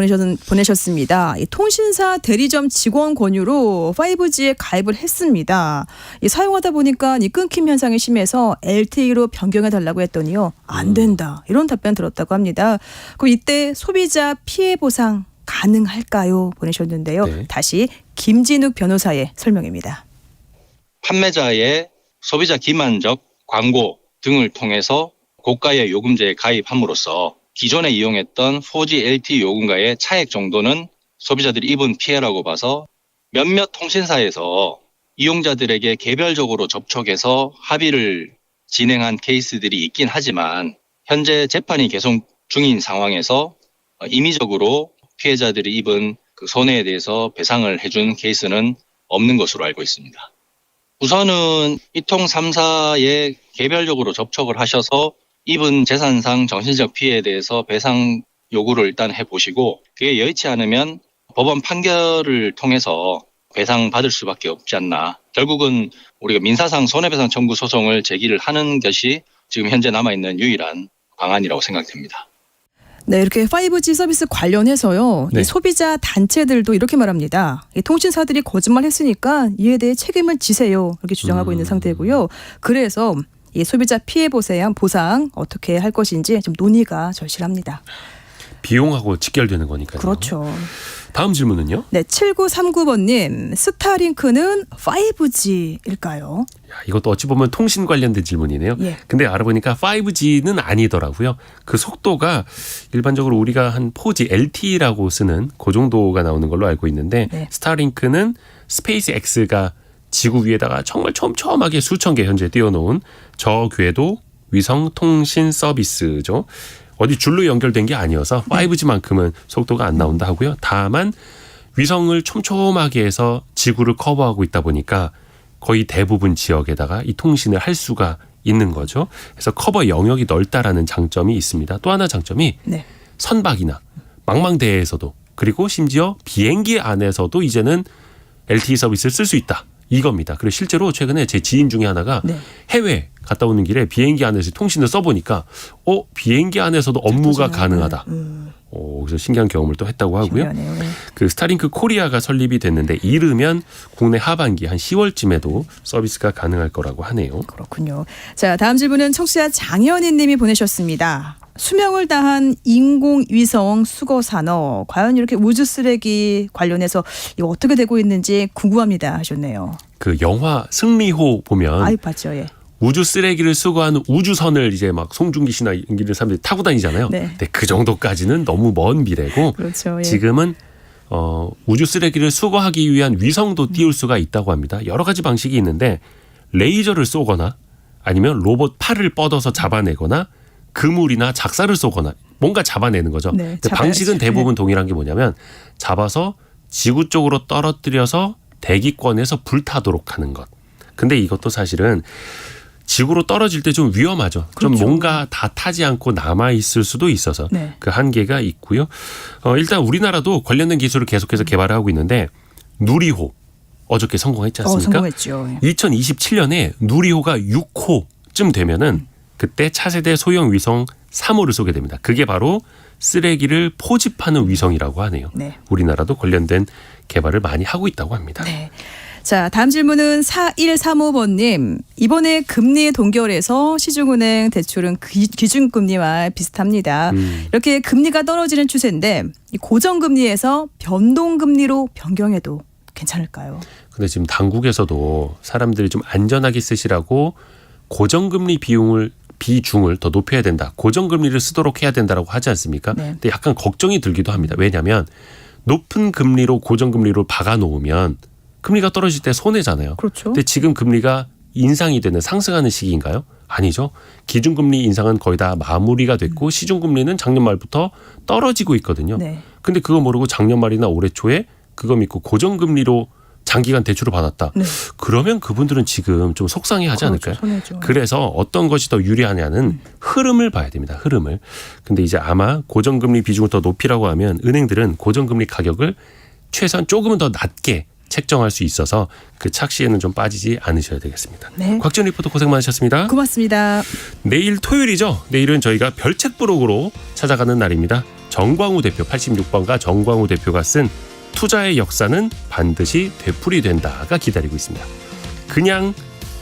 보내셨습니다. 이 통신사 대리점 직원 권유로 5G에 가입을 했습니다. 이 사용하다 보니까 이 끊김 현상이 심해서 LTE로 변경해달라고 했더니요. 안 된다. 이런 답변 들었다고 합니다. 그럼 이때 소비자 피해 보상 가능할까요? 보내셨는데요. 네. 다시 김진욱 변호사의 설명입니다. 판매자의 소비자 기만적 광고 등을 통해서 고가의 요금제에 가입함으로써 기존에 이용했던 4G LTE 요금과의 차액 정도는 소비자들이 입은 피해라고 봐서 몇몇 통신사에서 이용자들에게 개별적으로 접촉해서 합의를 진행한 케이스들이 있긴 하지만 현재 재판이 계속 중인 상황에서 임의적으로 피해자들이 입은 그 손해에 대해서 배상을 해준 케이스는 없는 것으로 알고 있습니다. 우선은 이통 3사에 개별적으로 접촉을 하셔서 입은 재산상 정신적 피해에 대해서 배상 요구를 일단 해보시고 그게 여의치 않으면 법원 판결을 통해서 배상받을 수밖에 없지 않나. 결국은 우리가 민사상 손해배상 청구 소송을 제기를 하는 것이 지금 현재 남아있는 유일한 방안이라고 생각됩니다. 네, 이렇게 5G 서비스 관련해서요. 네. 이 소비자 단체들도 이렇게 말합니다. 이 통신사들이 거짓말했으니까 이에 대해 책임을 지세요. 이렇게 주장하고 있는 상태고요. 그래서 이 소비자 피해 보상 어떻게 할 것인지 좀 논의가 절실합니다. 비용하고 직결되는 거니까요. 그렇죠. 다음 질문은요? 네, 7939번님. 스타링크는 5G일까요? 야, 이것도 어찌 보면 통신 관련된 질문이네요. 예. 근데 알아보니까 5G는 아니더라고요. 그 속도가 일반적으로 우리가 한 4G LTE라고 쓰는 그 정도가 나오는 걸로 알고 있는데 네. 스타링크는 스페이스 X가 지구 위에다가 정말 촘촘하게 수천 개 현재 띄워놓은 저궤도 위성 통신 서비스죠. 어디 줄로 연결된 게 아니어서 5G만큼은 속도가 안 나온다 하고요. 다만 위성을 촘촘하게 해서 지구를 커버하고 있다 보니까 거의 대부분 지역에다가 이 통신을 할 수가 있는 거죠. 그래서 커버 영역이 넓다라는 장점이 있습니다. 또 하나 장점이 네. 선박이나 망망대해에서도 그리고 심지어 비행기 안에서도 이제는 LTE 서비스를 쓸 수 있다. 이겁니다. 그리고 실제로 최근에 제 지인 중에 하나가 네. 해외 갔다 오는 길에 비행기 안에서 통신을 써보니까 비행기 안에서도 업무가 가능하다. 그래서 신기한 경험을 또 했다고 하고요. 신기하네요. 네. 그 스타링크 코리아가 설립이 됐는데 이르면 국내 하반기 한 10월쯤에도 서비스가 가능할 거라고 하네요. 그렇군요. 자, 다음 질문은 청취자 장현희 님이 보내셨습니다. 수명을 다한 인공위성 수거 산업, 과연 이렇게 우주 쓰레기 관련해서 이거 어떻게 되고 있는지 궁금합니다 하셨네요. 그 영화 승리호 보면 아유, 봤죠. 예. 우주 쓰레기를 수거하는 우주선을 이제 막 송중기 씨나 이런 사람들이 타고 다니잖아요. 네. 근데 그 정도까지는 너무 먼 미래고 그렇죠. 예. 지금은 우주 쓰레기를 수거하기 위한 위성도 띄울 수가 있다고 합니다. 여러 가지 방식이 있는데 레이저를 쏘거나 아니면 로봇 팔을 뻗어서 잡아내거나 그물이나 작사를 쏘거나 뭔가 잡아내는 거죠. 네, 근데 방식은 대부분 동일한 게 뭐냐면 잡아서 지구 쪽으로 떨어뜨려서 대기권에서 불타도록 하는 것. 근데 이것도 사실은 지구로 떨어질 때 좀 위험하죠. 그렇죠. 좀 뭔가 다 타지 않고 남아있을 수도 있어서 네. 그 한계가 있고요. 일단 우리나라도 관련된 기술을 계속해서 개발하고 있는데 누리호 어저께 성공했지 않습니까? 성공했죠. 2027년에 누리호가 6호쯤 되면은 그때 차세대 소형 위성 3호를 쏘게 됩니다. 그게 바로 쓰레기를 포집하는 위성이라고 하네요. 네. 우리나라도 관련된 개발을 많이 하고 있다고 합니다. 네. 자, 다음 질문은 4135번님. 이번에 금리 동결에서 시중은행 대출은 기준금리와 비슷합니다. 이렇게 금리가 떨어지는 추세인데 이 고정금리에서 변동금리로 변경해도 괜찮을까요? 근데 지금 당국에서도 사람들이 좀 안전하게 쓰시라고 고정금리 비중을 더 높여야 된다. 고정금리를 쓰도록 해야 된다라고 하지 않습니까? 네. 근데 약간 걱정이 들기도 합니다. 왜냐하면 높은 금리로 고정금리로 박아놓으면 금리가 떨어질 때 손해잖아요. 그렇죠. 근데 지금 금리가 인상이 되는 상승하는 시기인가요? 아니죠. 기준금리 인상은 거의 다 마무리가 됐고 시중금리는 작년 말부터 떨어지고 있거든요. 네. 근데 그거 모르고 작년 말이나 올해 초에 그거 믿고 고정금리로 장기간 대출을 받았다. 네. 그러면 그분들은 지금 좀 속상해하지 않을까요? 그렇죠. 손해죠. 그래서 어떤 것이 더 유리하냐는 흐름을 봐야 됩니다. 흐름을. 근데 이제 아마 고정금리 비중을 더 높이라고 하면 은행들은 고정금리 가격을 최소한 조금은 더 낮게 책정할 수 있어서 그 착시에는 좀 빠지지 않으셔야 되겠습니다. 네. 곽지연 리포터 고생 많으셨습니다. 고맙습니다. 내일 토요일이죠. 내일은 저희가 별책 부록으로 찾아가는 날입니다. 정광우 대표 86번가 정광우 대표가 쓴 투자의 역사는 반드시 되풀이된다가 기다리고 있습니다. 그냥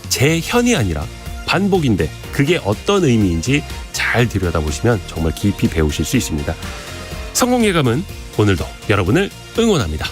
재현이 아니라 반복인데 그게 어떤 의미인지 잘 들여다보시면 정말 깊이 배우실 수 있습니다. 성공 예감은 오늘도 여러분을 응원합니다.